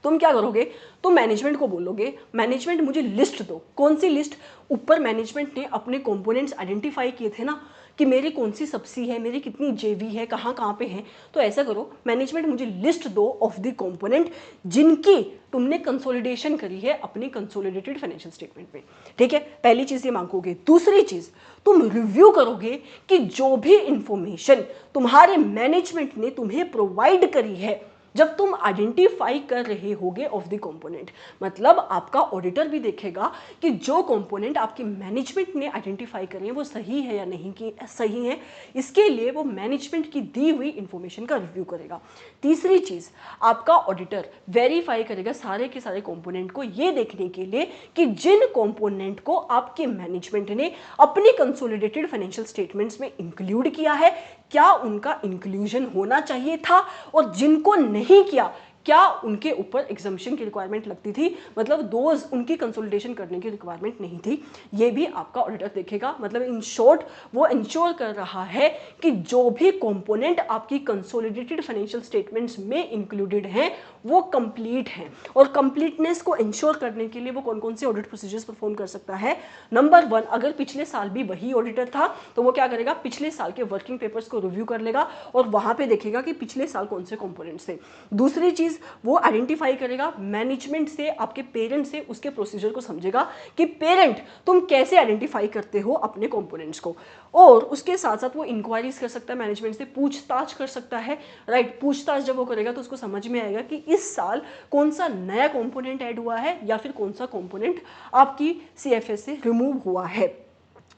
तुम क्या करोगे, तुम मैनेजमेंट को बोलोगे मैनेजमेंट मुझे लिस्ट दो। कौन सी लिस्ट, ऊपर मैनेजमेंट ने अपने कंपोनेंट्स आइडेंटिफाई किए थे ना कि मेरी कौन सी सब्सी है, मेरी कितनी जेवी है, कहाँ कहाँ पे है। तो ऐसा करो मैनेजमेंट मुझे लिस्ट दो ऑफ द कंपोनेंट जिनकी तुमने कंसोलिडेशन करी है अपनी कंसोलिडेटेड फाइनेंशियल स्टेटमेंट में, ठीक है। पहली चीज़ ये मांगोगे। दूसरी चीज़, तुम रिव्यू करोगे कि जो भी इंफॉर्मेशन तुम्हारे मैनेजमेंट ने तुम्हें प्रोवाइड करी है जब तुम आइडेंटिफाई कर रहे होगे ऑफ द कंपोनेंट, मतलब आपका ऑडिटर भी देखेगा कि जो कंपोनेंट आपके मैनेजमेंट ने आइडेंटिफाई करे हैं वो सही है या नहीं कि सही है, इसके लिए वो मैनेजमेंट की दी हुई इंफॉर्मेशन का रिव्यू करेगा। तीसरी चीज, आपका ऑडिटर वेरीफाई करेगा सारे के सारे कंपोनेंट को ये देखने के लिए कि जिन कंपोनेंट को आपके मैनेजमेंट ने अपनी कंसोलिडेटेड फाइनेंशियल स्टेटमेंट्स में इंक्लूड किया है क्या उनका इंक्लूजन होना चाहिए था, और जिनको नहीं किया क्या उनके ऊपर एग्जम्पशन की रिक्वायरमेंट लगती थी, मतलब दोज उनकी कंसोलिडेशन करने की रिक्वायरमेंट नहीं थी, ये भी आपका ऑडिटर देखेगा। मतलब इन शॉर्ट वो इंश्योर कर रहा है कि जो भी कंपोनेंट आपकी कंसोलिडेटेड फाइनेंशियल स्टेटमेंट्स में इंक्लूडेड हैं वो कंप्लीट हैं। और कंप्लीटनेस को इंश्योर करने के लिए वो कौन कौन से ऑडिट प्रोसीजर्स परफॉर्म कर सकता है। नंबर 1, अगर पिछले साल भी वही ऑडिटर था तो वो क्या करेगा, पिछले साल के वर्किंग पेपर्स को रिव्यू कर लेगा और वहां पे देखेगा कि पिछले साल कौन से कंपोनेंट्स थे। दूसरी चीज, वो आइडेंटिफाई करेगा मैनेजमेंट से, आपके पेरेंट से उसके प्रोसीजर को समझेगा कि पेरेंट तुम कैसे आइडेंटिफाई करते हो अपने कंपोनेंट्स को। और उसके साथ साथ वो इंक्वायरीज कर सकता है, मैनेजमेंट से पूछताछ कर सकता है, राइट। पूछताछ जब वो करेगा तो उसको समझ में आएगा कि इस साल कौन सा नया कंपोनेंट ऐड हुआ है या फिर कौन सा कंपोनेंट आपकी सीएफएस से रिमूव हुआ है।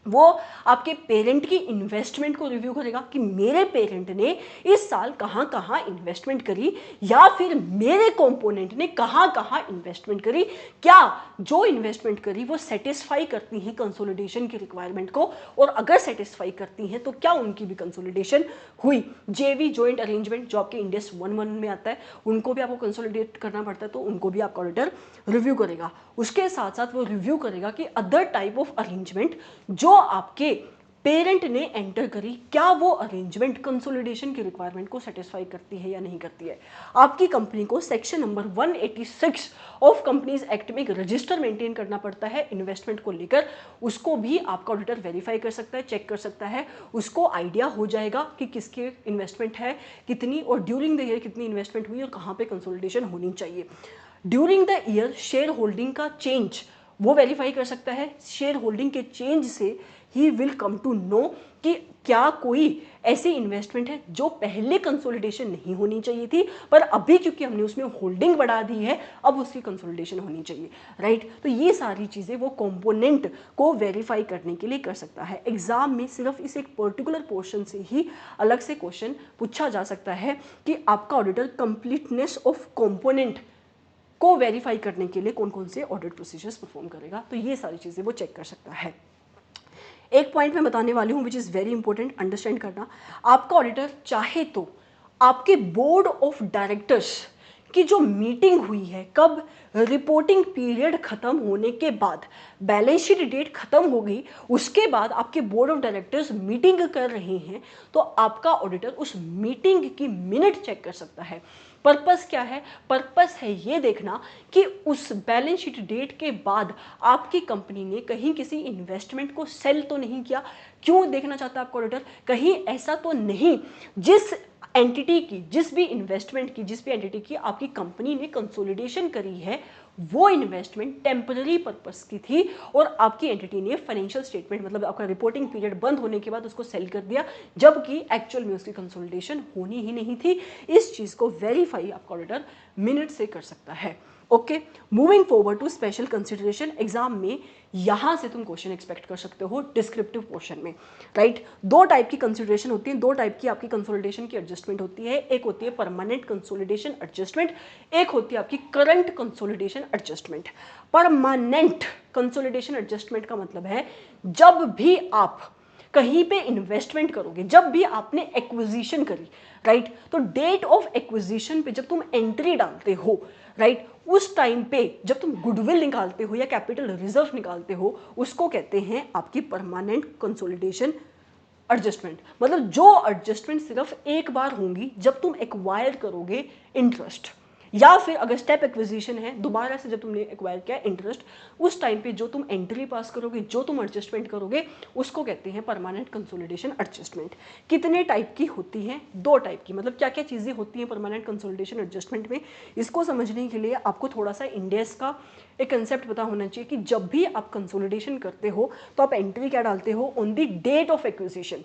वो आपके पेरेंट की इन्वेस्टमेंट को रिव्यू करेगा कि मेरे पेरेंट ने इस साल कहाँ कहाँ इन्वेस्टमेंट करी या फिर मेरे कंपोनेंट ने कहाँ कहाँ इन्वेस्टमेंट करी, क्या जो इन्वेस्टमेंट करी वो सेटिस्फाई करती हैं कंसोलिडेशन की रिक्वायरमेंट को, और अगर सेटिस्फाई करती हैं तो क्या उनकी भी कंसोलिडेशन हुई। जेवी जॉइंट अरेंजमेंट जो आपके इंडेस 1:1 में आता है उनको भी आपको कंसोलिडेट करना पड़ता है, तो उनको भी आपका ऑडिटर रिव्यू करेगा। उसके साथ साथ वो रिव्यू करेगा कि अदर टाइप ऑफ अरेंजमेंट जो आपके पेरेंट ने एंटर करी, क्या वो अरेंजमेंट कंसोलिडेशन की रिक्वायरमेंट को सेटिस्फाई करती है या नहीं करती है। आपकी कंपनी को section number 186 of companies act में एक रजिस्टर मेंटेन करना पड़ता है इन्वेस्टमेंट को लेकर, उसको भी आपका ऑडिटर वेरीफाई कर सकता है, चेक कर सकता है, उसको आइडिया हो जाएगा कि किसके इन्वेस्टमेंट है कितनी, और ड्यूरिंग द ईयर कितनी इन्वेस्टमेंट हुई और कहाँ पे कंसोलिडेशन होनी चाहिए। During the year share holding का चेंज वो वेरीफाई कर सकता है। शेयर होल्डिंग के चेंज से ही विल कम टू नो कि क्या कोई ऐसी इन्वेस्टमेंट है जो पहले कंसोलिडेशन नहीं होनी चाहिए थी पर अभी क्योंकि हमने उसमें होल्डिंग बढ़ा दी है अब उसकी कंसोलिडेशन होनी चाहिए, राइट। तो ये सारी चीज़ें वो कंपोनेंट को वेरीफाई करने के लिए कर सकता है। एग्जाम में सिर्फ इस एक पर्टिकुलर पोर्शन से ही अलग से क्वेश्चन पूछा जा सकता है कि आपका ऑडिटर कंप्लीटनेस ऑफ कंपोनेंट को वेरीफाई करने के लिए कौन कौन से ऑडिट प्रोसीजर्स परफॉर्म करेगा, तो ये सारी चीज़ें वो चेक कर सकता है। एक पॉइंट मैं बताने वाली हूँ which is very important understand करना। आपका ऑडिटर चाहे तो आपके बोर्ड ऑफ डायरेक्टर्स की जो मीटिंग हुई है, कब, रिपोर्टिंग पीरियड खत्म होने के बाद, बैलेंस शीट डेट खत्म हो गई उसके बाद आपके बोर्ड ऑफ डायरेक्टर्स मीटिंग कर रहे हैं, तो आपका ऑडिटर उस मीटिंग की मिनट चेक कर सकता है। पर्पस क्या है, पर्पस है ये देखना कि उस बैलेंस शीट डेट के बाद आपकी कंपनी ने कहीं किसी इन्वेस्टमेंट को सेल तो नहीं किया। क्यों देखना चाहता है आपका ऑडिटर, कहीं ऐसा तो नहीं जिस एंटिटी की, जिस भी इन्वेस्टमेंट की, जिस भी एंटिटी की आपकी कंपनी ने कंसोलिडेशन करी है वो इन्वेस्टमेंट टेम्पररी पर्पस की थी और आपकी एंटिटी ने फाइनेंशियल स्टेटमेंट मतलब आपका रिपोर्टिंग पीरियड बंद होने के बाद उसको सेल कर दिया, जबकि एक्चुअल में उसकी कंसोलिडेशन होनी ही नहीं थी। इस चीज़ को वेरीफाई आपका ऑडिटर मिनट से कर सकता है। Okay, moving forward to special consideration. Exam में यहां से तुम क्वेश्चन एक्सपेक्ट कर सकते हो डिस्क्रिप्टिव पोर्शन में, राइट। दो टाइप की कंसिडरेशन होती है, दो टाइप की आपकी कंसोलिडेशन की एडजस्टमेंट होती है। एक होती है परमानेंट कंसोलिडेशन एडजस्टमेंट, एक होती है आपकी current consolidation adjustment. Permanent consolidation adjustment का मतलब है जब भी आप कहीं पे इन्वेस्टमेंट करोगे, जब भी आपने एक्विजिशन करी, राइट, तो डेट ऑफ एक्विजिशन पे जब तुम एंट्री डालते हो, राइट, उस टाइम पे जब तुम गुडविल निकालते हो या कैपिटल रिजर्व निकालते हो उसको कहते हैं आपकी परमानेंट कंसोलिडेशन एडजस्टमेंट। मतलब जो एडजस्टमेंट सिर्फ एक बार होंगी जब तुम एक्वायर करोगे इंटरेस्ट, या फिर अगर स्टेप एक्विजिशन है दोबारा से जब तुमने एक्वायर किया इंटरेस्ट, उस टाइम पे जो तुम एंट्री पास करोगे, जो तुम एडजस्टमेंट करोगे उसको कहते हैं परमानेंट कंसोलिडेशन एडजस्टमेंट। कितने टाइप की होती हैं, दो टाइप की। मतलब क्या क्या चीज़ें होती हैं परमानेंट कंसोलिडेशन एडजस्टमेंट में, इसको समझने के लिए आपको थोड़ा सा इंडेस का एक कंसेप्ट पता होना चाहिए कि जब भी आप कंसोलिडेशन करते हो तो आप एंट्री क्या डालते हो, on the date of acquisition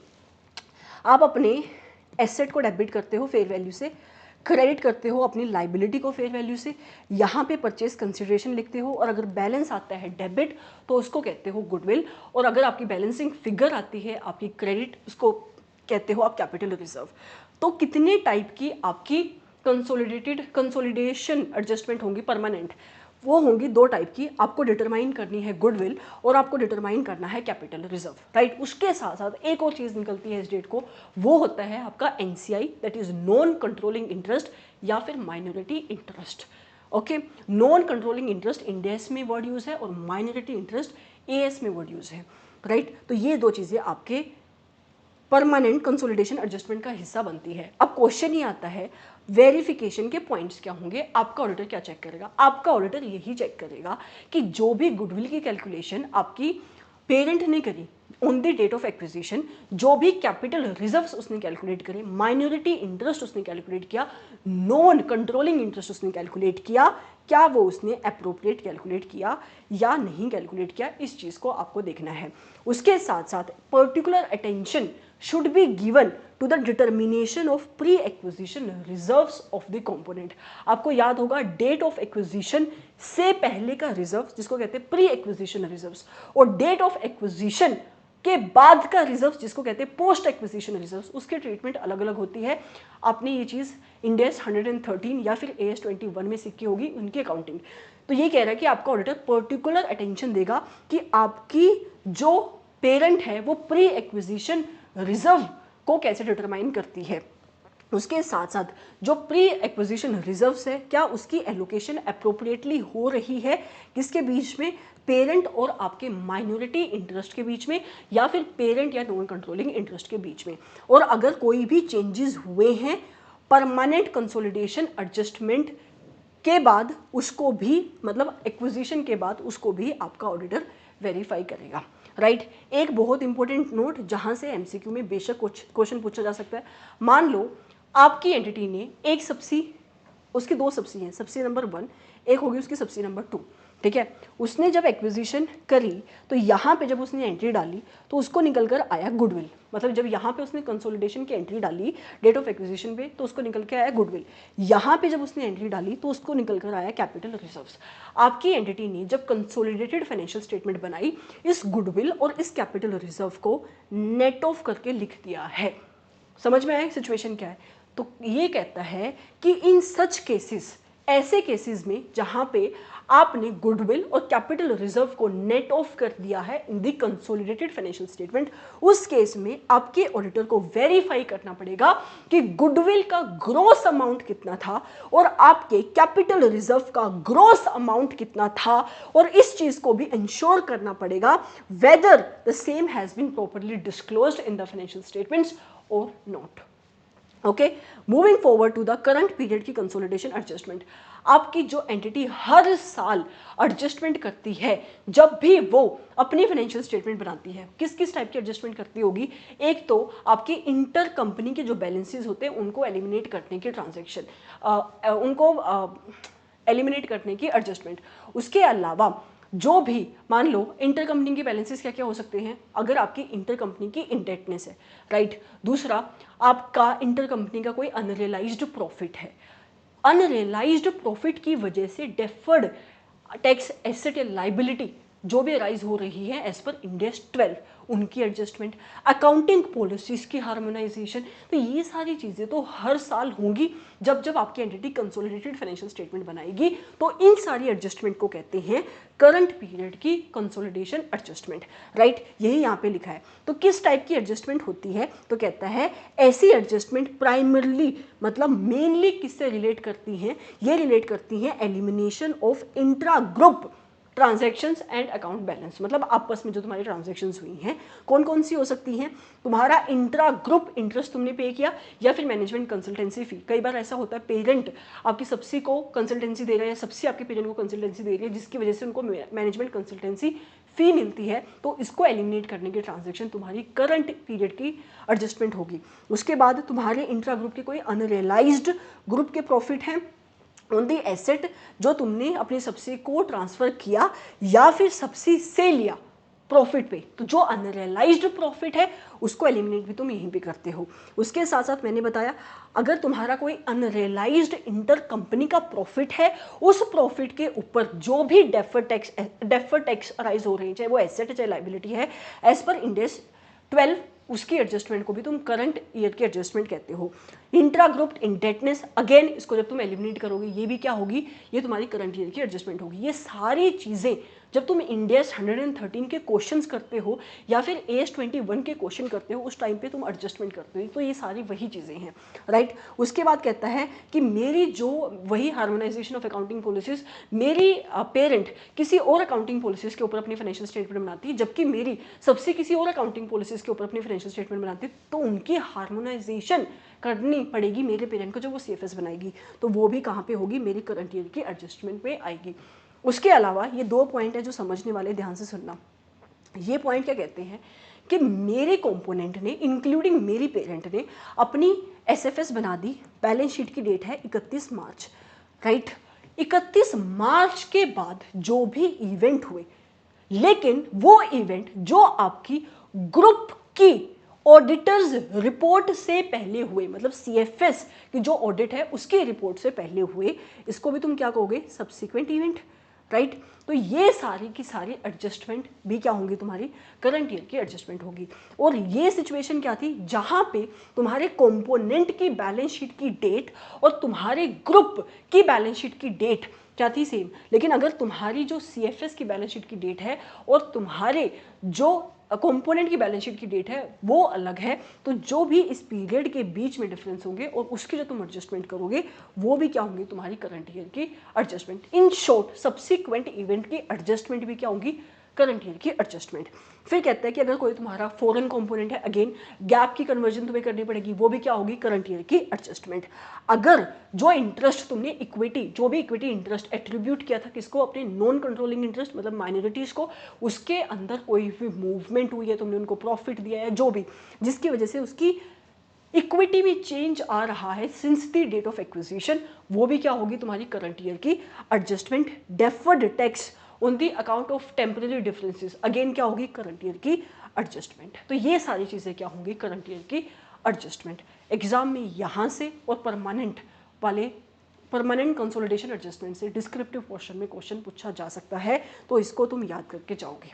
आप अपने एसेट को डेबिट करते हो फेयर वैल्यू से, क्रेडिट करते हो अपनी लाइबिलिटी को फेयर वैल्यू से, यहाँ पे परचेज कंसिडरेशन लिखते हो, और अगर बैलेंस आता है डेबिट तो उसको कहते हो गुडविल, और अगर आपकी बैलेंसिंग फिगर आती है आपकी क्रेडिट उसको कहते हो आप कैपिटल रिजर्व। तो कितने टाइप की आपकी कंसोलिडेशन एडजस्टमेंट होंगी परमानेंट, वो होंगी दो टाइप की। आपको डिटरमाइन करनी है गुडविल और आपको डिटरमाइन करना है कैपिटल रिजर्व, राइट। उसके साथ साथ एक और चीज़ निकलती है इस डेट को, वो होता है आपका NCI, that is non controlling interest या फिर minority interest. Okay, non controlling interest Ind AS में वर्ड यूज है और माइनॉरिटी इंटरेस्ट एएस में वर्ड यूज है, राइट। तो ये दो चीजें आपके परमानेंट कंसोलिडेशन एडजस्टमेंट का हिस्सा बनती है। अब क्वेश्चन ही आता है वेरिफिकेशन के पॉइंट्स क्या होंगे, आपका ऑडिटर क्या चेक करेगा? आपका ऑडिटर यही चेक करेगा कि जो भी गुडविल की कैलकुलेशन आपकी पेरेंट ने करी on the date of acquisition, जो भी कैपिटल रिजर्व्स उसने कैलकुलेट करे, माइनॉरिटी इंटरेस्ट उसने कैलकुलेट किया, नॉन कंट्रोलिंग इंटरेस्ट उसने कैलकुलेट किया, क्या वो उसने अप्रोप्रिएट कैलकुलेट किया या नहीं कैलकुलेट किया, इस चीज़ को आपको देखना है। उसके साथ साथ particular attention should be given to the determination of pre-acquisition reserves of the component। आपको याद होगा डेट ऑफ एक्विजिशन से पहले का रिजर्व जिसको कहते हैं प्री एक्विजिशन रिजर्व्स, और डेट ऑफ एक्विजिशन के बाद का रिजर्व जिसको कहते हैं पोस्ट एक्विजिशन रिजर्व्स, उसकी ट्रीटमेंट अलग अलग होती है। आपने ये चीज़ इंडेस 113 या फिर AS 21 में सीखी होगी उनकी अकाउंटिंग। तो ये कह रहा है कि आपका ऑडिटर पर्टिकुलर अटेंशन देगा कि आपकी जो पेरेंट है वो प्री एक्विजिशन रिजर्व को कैसे डिटरमाइन करती है। उसके साथ साथ जो प्री एक्विजिशन रिजर्व्स है क्या उसकी एलोकेशन अप्रोप्रिएटली हो रही है, किसके बीच में, पेरेंट और आपके माइनॉरिटी इंटरेस्ट के बीच में या फिर पेरेंट या नॉन कंट्रोलिंग इंटरेस्ट के बीच में। और अगर कोई भी चेंजेस हुए हैं परमानेंट कंसोलिडेशन एडजस्टमेंट के बाद उसको भी, मतलब एक्विजिशन के बाद उसको भी आपका ऑडिटर वेरीफाई करेगा, राइट। एक बहुत इंपॉर्टेंट नोट जहां से एमसीक्यू में बेशक क्वेश्चन पूछा जा सकता है। मान लो आपकी एंटिटी ने एक सब्सी, उसकी दो सब्सी हैं, सब्सी नंबर 1, एक होगी उसकी सब्सी नंबर 2, ठीक है। उसने जब एक्विजिशन करी तो यहाँ पे जब उसने एंट्री डाली तो उसको निकल कर आया गुडविल, मतलब जब यहाँ पे उसने कंसोलिडेशन की एंट्री डाली डेट ऑफ एक्विजिशन पे तो उसको निकल के आया गुडविल, यहाँ पे जब उसने एंट्री डाली तो उसको निकल कर आया कैपिटल रिजर्व्स। आपकी एंटिटी ने जब कंसोलिडेटेड फाइनेंशियल स्टेटमेंट बनाई, इस गुडविल और इस कैपिटल रिजर्व को नेट ऑफ करके लिख दिया है। समझ में आया सिचुएशन क्या है? तो ये कहता है कि इन सच केसेस, ऐसे केसेस में जहां पे आपने गुडविल और कैपिटल रिजर्व को नेट ऑफ कर दिया है in the consolidated financial statement, उस केस में आपके ऑडिटर को वेरीफाई करना पड़ेगा कि गुडविल का ग्रॉस अमाउंट कितना था और आपके कैपिटल रिजर्व का ग्रॉस अमाउंट कितना था, और इस चीज को भी इंश्योर करना पड़ेगा whether the same has been properly disclosed in the financial statements और not. Okay, moving forward to the current period की कंसोलिडेशन एडजस्टमेंट। आपकी जो एंटिटी हर साल एडजस्टमेंट करती है, जब भी वो अपनी फाइनेंशियल स्टेटमेंट बनाती है, किस किस टाइप की एडजस्टमेंट करती होगी? एक तो आपकी इंटर कंपनी के जो बैलेंसेस होते हैं उनको एलिमिनेट करने की ट्रांजैक्शन, उनको एलिमिनेट करने की एडजस्टमेंट। उसके अलावा जो भी, मान लो इंटर कंपनी के बैलेंसेस क्या क्या हो सकते हैं, अगर आपकी इंटर कंपनी की इंडेटनेस है, राइट। दूसरा, आपका इंटर कंपनी का कोई अनरियलाइज्ड प्रॉफिट है, अनरियलाइज्ड प्रॉफिट की वजह से डेफर्ड टैक्स एसेट या लाइबिलिटी जो भी राइज हो रही है एज पर इंडेस 12, उनकी एडजस्टमेंट, अकाउंटिंग पॉलिसीज की हार्मोनाइजेशन। तो ये सारी चीज़ें तो हर साल होंगी जब जब आपकी एंटिटी कंसोलिडेटेड फाइनेंशियल स्टेटमेंट बनाएगी। तो इन सारी एडजस्टमेंट को कहते हैं करंट पीरियड की कंसोलिडेशन एडजस्टमेंट, राइट। यही यहाँ पे लिखा है। तो किस टाइप की एडजस्टमेंट होती है? तो कहता है ऐसी एडजस्टमेंट प्राइमरली, मतलब मेनली किससे रिलेट करती हैं? ये रिलेट करती हैं elimination of intra group transactions and account balance, मतलब आपस में जो तुम्हारी ट्रांजैक्शंस हुई हैं कौन कौन सी हो सकती हैं? तुम्हारा इंट्रा ग्रुप इंटरेस्ट तुमने पे किया, या फिर मैनेजमेंट कंसल्टेंसी फी। कई बार ऐसा होता है पेरेंट आपकी सब्सी को कंसल्टेंसी दे रहा है या सब्सी आपके पेरेंट को कंसल्टेंसी दे रही है, जिसकी वजह से उनको मैनेजमेंट कंसल्टेंसी फी मिलती है। तो इसको एलिमिनेट करने की ट्रांजैक्शन तुम्हारी करंट पीरियड की एडजस्टमेंट होगी। उसके बाद तुम्हारे इंट्रा ग्रुप के कोई अनरियलाइज्ड ग्रुप के प्रॉफिट हैं ऑन दी एसेट जो तुमने अपनी सब्सिडी को ट्रांसफर किया या फिर सब्सिडी से लिया प्रॉफिट पे, तो जो अनरियलाइज्ड प्रॉफिट है उसको एलिमिनेट भी तुम यहीं पे करते हो। उसके साथ साथ मैंने बताया अगर तुम्हारा कोई अनरियलाइज्ड इंटर कंपनी का प्रॉफिट है, उस प्रॉफिट के ऊपर जो भी डेफर्ड टैक्स अराइज हो रही है, चाहे वो एसेट चाहे लाइबिलिटी है, एज पर इंडेस 12 उसकी एडजस्टमेंट को भी तुम करंट ईयर की एडजस्टमेंट कहते हो। इंट्रा ग्रुप इंडेटनेस, अगेन इसको जब तुम एलिमिनेट करोगे ये भी क्या होगी, ये तुम्हारी करंट ईयर की एडजस्टमेंट होगी। ये सारी चीज़ें जब तुम इंडेस 113 के क्वेश्चंस करते हो या फिर AS 21 के क्वेश्चन करते हो, उस टाइम पे तुम एडजस्टमेंट करते हो, तो ये सारी वही चीज़ें हैं, राइट। उसके बाद कहता है कि मेरी जो वही हार्मोनाइजेशन ऑफ अकाउंटिंग पॉलिसीज, मेरी पेरेंट किसी और अकाउंटिंग पॉलिसीज के ऊपर अपनी फाइनेंशियल स्टेटमेंट बनाती है, जबकि मेरी सबसे किसी और अकाउंटिंग पॉलिसीज के ऊपर अपनी फाइनेंशियल स्टेटमेंट बनाती है, तो उनकी हार्मोनाइजेशन करनी पड़ेगी मेरे पेरेंट को जब वो CFS बनाएगी, तो वो भी कहाँ पे होगी, मेरी करंट ईयर की एडजस्टमेंट पे आएगी। उसके अलावा ये 2 पॉइंट है जो समझने वाले, ध्यान से सुनना। ये पॉइंट क्या कहते हैं कि मेरे कंपोनेंट ने, इंक्लूडिंग मेरी पेरेंट ने, अपनी SFS बना दी, बैलेंस शीट की डेट है 31 मार्च, राइट। 31 मार्च के बाद जो भी इवेंट हुए, लेकिन वो इवेंट जो आपकी ग्रुप की ऑडिटर्स रिपोर्ट से पहले हुए, मतलब CFS की जो ऑडिट है उसकी रिपोर्ट से पहले हुए, इसको भी तुम क्या कहोगे, सब्सिक्वेंट इवेंट, राइट। तो ये सारी की सारी एडजस्टमेंट भी क्या होंगी, तुम्हारी करंट ईयर की एडजस्टमेंट होगी। और ये सिचुएशन क्या थी, जहां पे तुम्हारे कंपोनेंट की बैलेंस शीट की डेट और तुम्हारे ग्रुप की बैलेंस शीट की डेट क्या थी, सेम। लेकिन अगर तुम्हारी जो CFS की बैलेंस शीट की डेट है और तुम्हारे जो कंपोनेंट की बैलेंस शीट की डेट है वो अलग है, तो जो भी इस पीरियड के बीच में डिफरेंस होंगे और उसकी जो तुम एडजस्टमेंट करोगे वो भी क्या होंगी, तुम्हारी करंट ईयर की adjustment. In short, subsequent event की एडजस्टमेंट भी क्या होंगी, करंट ईयर की एडजस्टमेंट। फिर कहता है कि अगर कोई तुम्हारा फॉरेन कंपोनेंट है, अगेन गैप की कन्वर्जन तुम्हें करनी पड़ेगी, वो भी क्या होगी, करंट ईयर की एडजस्टमेंट। अगर जो इंटरेस्ट तुमने इक्विटी, जो भी इक्विटी इंटरेस्ट एट्रीब्यूट किया था किसको, अपने नॉन कंट्रोलिंग इंटरेस्ट मतलब माइनॉरिटीज को, उसके अंदर कोई भी मूवमेंट हुई है, तुमने उनको प्रॉफिट दिया है जो भी, जिसकी वजह से उसकी इक्विटी में चेंज आ रहा है since the date of acquisition, वो भी क्या होगी, तुम्हारी करंट ईयर की adjustment. Deferred tax on the account of temporary differences, again क्या होगी, करंट ईयर की एडजस्टमेंट। तो ये सारी चीज़ें क्या होंगी, करंट ईयर की एडजस्टमेंट। एग्जाम में यहाँ से और परमानेंट कंसोलिडेशन एडजस्टमेंट से डिस्क्रिप्टिव पोर्शन में क्वेश्चन पूछा जा सकता है, तो इसको तुम याद करके जाओगे।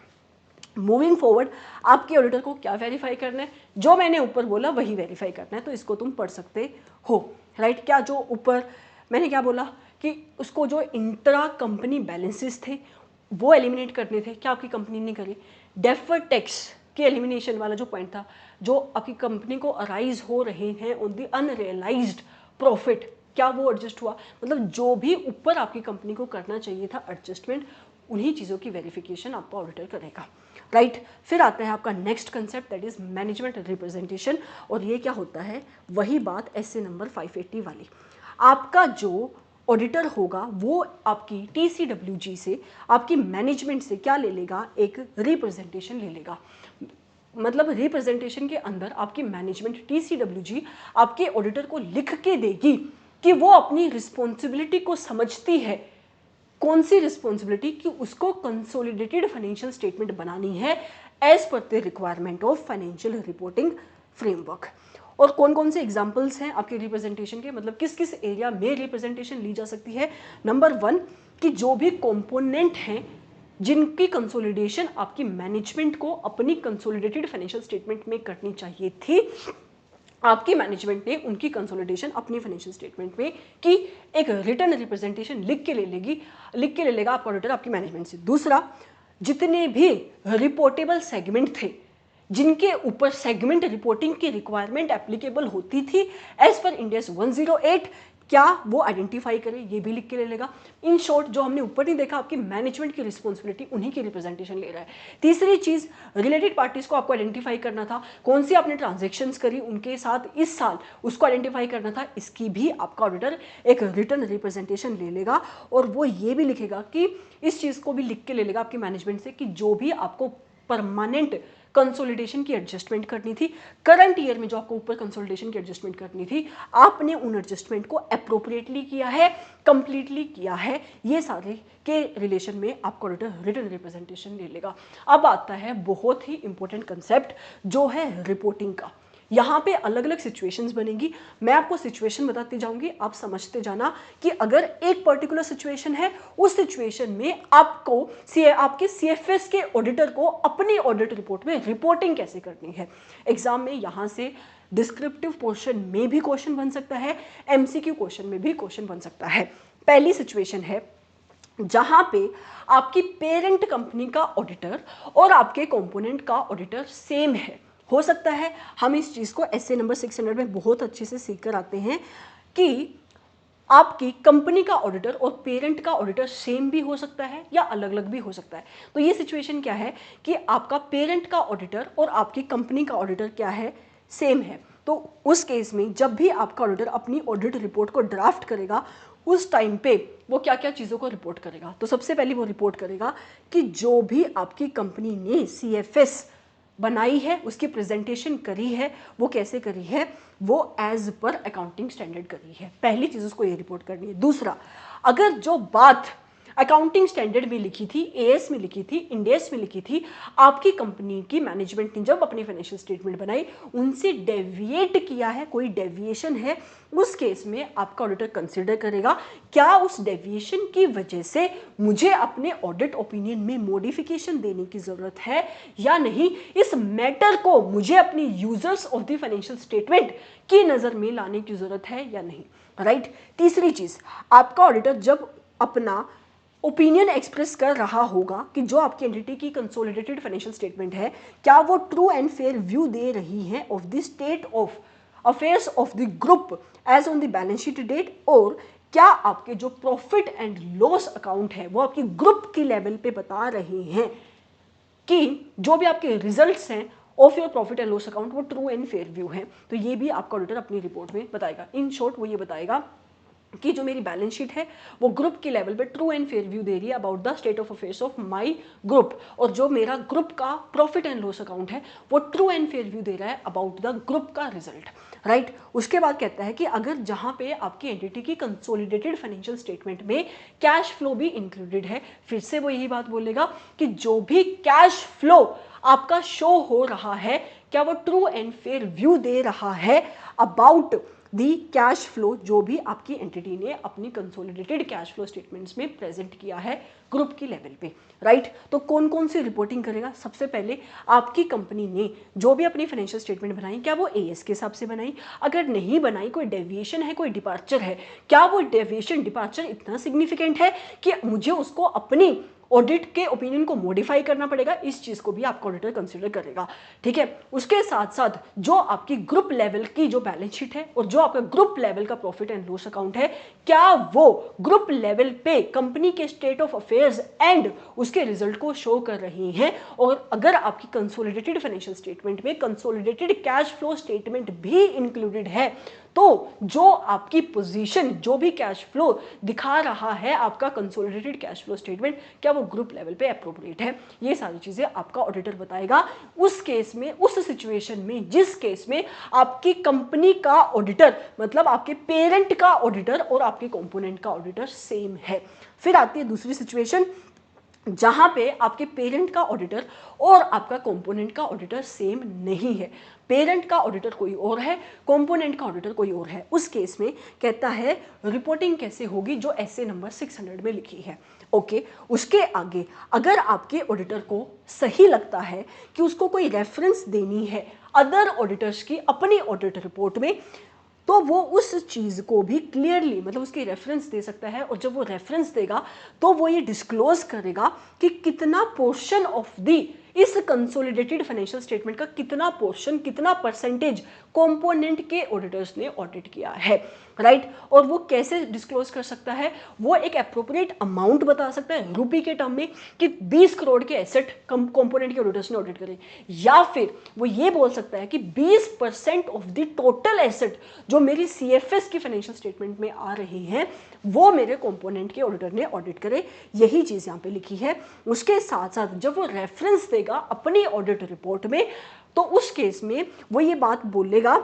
मूविंग फॉरवर्ड, आपके ऑडिटर को क्या वेरीफाई करना है, जो मैंने ऊपर बोला वही वेरीफाई करना है, तो इसको तुम पढ़ सकते हो, राइट। क्या जो ऊपर मैंने क्या बोला कि उसको जो इंट्रा कंपनी बैलेंसेस थे वो एलिमिनेट करने थे, क्या आपकी कंपनी ने करे। डेफर्ड टैक्स के एलिमिनेशन वाला जो पॉइंट था, जो आपकी कंपनी को अराइज हो रहे हैं ऑन द अनरियलाइज्ड प्रॉफिट, क्या वो एडजस्ट हुआ, मतलब जो भी ऊपर आपकी कंपनी को करना चाहिए था एडजस्टमेंट, उन्हीं चीज़ों की वेरिफिकेशन आपका ऑडिटर करेगा, राइट। फिर आता है आपका next concept, that is management representation. और ये क्या होता है, वही बात ऐसे नंबर 580 वाली। आपका जो ऑडिटर होगा वो आपकी TCWG से, आपकी मैनेजमेंट से क्या ले लेगा, एक रिप्रेजेंटेशन ले लेगा। मतलब रिप्रेजेंटेशन के अंदर आपकी मैनेजमेंट TCWG आपके ऑडिटर को लिख के देगी कि वो अपनी रिस्पॉन्सिबिलिटी को समझती है। कौन सी रिस्पॉन्सिबिलिटी, कि उसको कंसोलिडेटेड फाइनेंशियल स्टेटमेंट बनानी है as per the requirement of financial reporting framework. और कौन कौन से एग्जाम्पल्स हैं आपके रिप्रेजेंटेशन के, मतलब किस किस एरिया में रिप्रेजेंटेशन ली जा सकती है। नंबर 1 कि जो भी कंपोनेंट हैं जिनकी कंसोलिडेशन आपकी मैनेजमेंट को अपनी कंसोलिडेटेड फाइनेंशियल स्टेटमेंट में करनी चाहिए थी, आपकी मैनेजमेंट ने उनकी कंसोलिडेशन अपनी फाइनेंशियल स्टेटमेंट में की, एक रिटर्न रिप्रेजेंटेशन लिख के ले लेगा आपका ऑडिटर आपकी मैनेजमेंट से। दूसरा, जितने भी रिपोर्टेबल सेगमेंट थे जिनके ऊपर सेगमेंट रिपोर्टिंग की रिक्वायरमेंट एप्लीकेबल होती थी एज पर इंड AS 108, क्या वो आइडेंटिफाई करे, ये भी लिख के ले लेगा। इन शॉर्ट, जो हमने ऊपर नहीं देखा, आपकी मैनेजमेंट की रिस्पॉन्सिबिलिटी उन्हीं की रिप्रेजेंटेशन ले रहा है। तीसरी चीज, रिलेटेड पार्टीज को आपको आइडेंटिफाई करना था, कौन सी आपने ट्रांजेक्शन्स करी उनके साथ इस साल, उसको आइडेंटिफाई करना था, इसकी भी आपका ऑडिटर एक रिटर्न रिप्रेजेंटेशन ले लेगा। और वो ये भी लिखेगा कि इस चीज को भी लिख के ले लेगा आपकी मैनेजमेंट से कि जो भी आपको परमानेंट कंसोलिडेशन की एडजस्टमेंट करनी थी, करंट ईयर में जो आपको ऊपर कंसोलिडेशन की एडजस्टमेंट करनी थी, आपने उन एडजस्टमेंट को अप्रोप्रिएटली किया है, कंप्लीटली किया है, ये सारे के रिलेशन में आपको रिटन रिप्रेजेंटेशन ले लेगा। अब आता है बहुत ही इंपॉर्टेंट कंसेप्ट जो है रिपोर्टिंग का। यहाँ पे अलग अलग सिचुएशंस बनेगी, मैं आपको सिचुएशन बताती जाऊंगी, आप समझते जाना कि अगर एक पर्टिकुलर सिचुएशन है, उस सिचुएशन में आपको आपके सीएफएस के ऑडिटर को अपनी ऑडिट रिपोर्ट में रिपोर्टिंग कैसे करनी है। एग्जाम में यहाँ से डिस्क्रिप्टिव पोर्शन में भी क्वेश्चन बन सकता है, एमसीक्यू क्वेश्चन में भी क्वेश्चन बन सकता है। पहली सिचुएशन है जहां पे आपकी पेरेंट कंपनी का ऑडिटर और आपके कंपोनेंट का ऑडिटर सेम है। हो सकता है हम इस चीज को एसए नंबर 600 में बहुत अच्छे से सीख कर आते हैं कि आपकी कंपनी का ऑडिटर और पेरेंट का ऑडिटर सेम भी हो सकता है या अलग अलग भी हो सकता है। तो ये सिचुएशन क्या है कि आपका पेरेंट का ऑडिटर और आपकी कंपनी का ऑडिटर क्या है, सेम है। तो उस केस में जब भी आपका ऑडिटर अपनी ऑडिट रिपोर्ट को ड्राफ्ट करेगा, उस टाइम पे वो क्या क्या चीज़ों को रिपोर्ट करेगा। तो सबसे पहले वो रिपोर्ट करेगा कि जो भी आपकी कंपनी ने सीएफएस बनाई है, उसकी प्रेजेंटेशन करी है, वो कैसे करी है, वो एज पर अकाउंटिंग स्टैंडर्ड करी है। पहली चीज़ उसको ये रिपोर्ट करनी है। दूसरा, अगर जो बात अकाउंटिंग स्टैंडर्ड में लिखी थी, एएस में लिखी थी, इंडेस में लिखी थी, आपकी कंपनी की मैनेजमेंट ने जब अपनी फाइनेंशियल स्टेटमेंट बनाई उनसे डेविएट किया है, कोई डेविएशन है, उस केस में आपका ऑडिटर कंसिडर करेगा क्या उस डेविएशन की वजह से मुझे अपने ऑडिट ओपिनियन में मॉडिफिकेशन देने की जरूरत है या नहीं, इस मैटर को मुझे अपनी users of the financial statement की नजर में लाने की जरूरत है या नहीं, राइट। तीसरी चीज, आपका ऑडिटर जब अपना ओपिनियन एक्सप्रेस कर रहा होगा कि जो आपकी एंटिटी की कंसोलिडेटेड फाइनेंशियल स्टेटमेंट है, क्या वो ट्रू एंड फेयर व्यू दे रही है of the state of affairs of the group as on the balance sheet date, और क्या आपके जो प्रॉफिट एंड लॉस अकाउंट है वो आपकी ग्रुप की लेवल पे बता रहे हैं कि जो भी आपके रिजल्ट्स हैं of your profit and loss account वो ट्रू एंड फेयर व्यू है। तो ये भी आपका ऑडिटर अपनी रिपोर्ट में बताएगा। इन शॉर्ट वो ये बताएगा कि जो मेरी बैलेंस शीट है वो ग्रुप की लेवल पे ट्रू एंड फेयर व्यू दे रही है about the state of affairs of my group, और जो मेरा ग्रुप का प्रॉफिट एंड लॉस अकाउंट है वो ट्रू एंड फेयर व्यू दे रहा है अबाउट द ग्रुप का रिजल्ट, राइट। उसके बाद कहता है कि अगर जहां पे आपकी एंटिटी की कंसोलिडेटेड फाइनेंशियल स्टेटमेंट में कैश फ्लो भी इंक्लूडेड है, फिर से वो यही बात बोलेगा कि जो भी कैश फ्लो आपका शो हो रहा है क्या वो ट्रू एंड फेयर व्यू दे रहा है अबाउट दी कैश फ्लो जो भी आपकी एंटिटी ने अपनी कंसोलिडेटेड कैश फ्लो स्टेटमेंट्स में प्रेजेंट किया है ग्रुप की लेवल पे, राइट। तो कौन कौन सी रिपोर्टिंग करेगा, सबसे पहले आपकी कंपनी ने जो भी अपनी फाइनेंशियल स्टेटमेंट बनाई क्या वो एएस के हिसाब से बनाई, अगर नहीं बनाई, कोई डेविएशन है, कोई डिपार्चर है, क्या वो डेविएशन डिपार्चर इतना सिग्निफिकेंट है कि मुझे उसको अपनी ऑडिट के ओपिनियन को मॉडिफाई करना पड़ेगा, इस चीज को भी आपका ऑडिटर कंसीडर करेगा, ठीक है। उसके साथ साथ जो आपकी ग्रुप लेवल की जो बैलेंस शीट है और जो आपका ग्रुप लेवल का प्रॉफिट एंड लॉस अकाउंट है क्या वो ग्रुप लेवल पे कंपनी के स्टेट ऑफ अफेयर्स एंड उसके रिजल्ट को शो कर रही हैं, और अगर आपकी कंसोलिडेटेड फाइनेंशियल स्टेटमेंट में कंसोलिडेटेड कैश फ्लो स्टेटमेंट भी इंक्लूडेड है तो जो आपकी पोजीशन जो भी कैश फ्लो दिखा रहा है आपका कंसोलिडेटेड कैश फ्लो स्टेटमेंट क्या वो ग्रुप लेवल पे अप्रोप्रिएट है, ये सारी चीजें आपका ऑडिटर बताएगा। उस केस में, उस सिचुएशन में जिस केस में आपकी कंपनी का ऑडिटर मतलब आपके पेरेंट का ऑडिटर और आपके कंपोनेंट का ऑडिटर सेम है। फिर आती है दूसरी सिचुएशन जहां पे आपके पेरेंट का ऑडिटर और आपका कंपोनेंट का ऑडिटर सेम नहीं है, पेरेंट का ऑडिटर कोई और है, कंपोनेंट का ऑडिटर कोई और है। उस केस में कहता है रिपोर्टिंग कैसे होगी जो एसए नंबर 600 में लिखी है, ओके। उसके आगे अगर आपके ऑडिटर को सही लगता है कि उसको कोई रेफरेंस देनी है अदर ऑडिटर्स की अपनी ऑडिट रिपोर्ट में तो वो उस चीज को भी क्लियरली मतलब उसकी रेफरेंस दे सकता है, और जब वो रेफरेंस देगा तो वो ये डिस्क्लोज करेगा कि कितना पोर्शन ऑफ दी इस कंसोलिडेटेड फाइनेंशियल स्टेटमेंट का कितना पोर्शन, कितना परसेंटेज कंपोनेंट के ऑडिटर्स ने ऑडिट किया है, राइट। और वो कैसे डिस्क्लोज कर सकता है, वो एक एप्रोप्रिएट अमाउंट बता सकता है रुपये के टर्म में कि 20 करोड़ के एसेट कंपोनेंट के ऑडिटर्स ने ऑडिट करे, या फिर वो ये बोल सकता है कि 20% ऑफ द टोटल एसेट जो मेरी सीएफएस की फाइनेंशियल स्टेटमेंट में आ रही हैं वो मेरे कंपोनेंट के ऑडिटर ने ऑडिट करे, यही चीज यहाँ पे लिखी है। उसके साथ साथ जब वो रेफरेंस देगा अपनी ऑडिट रिपोर्ट में तो उस केस में वो ये बात बोलेगा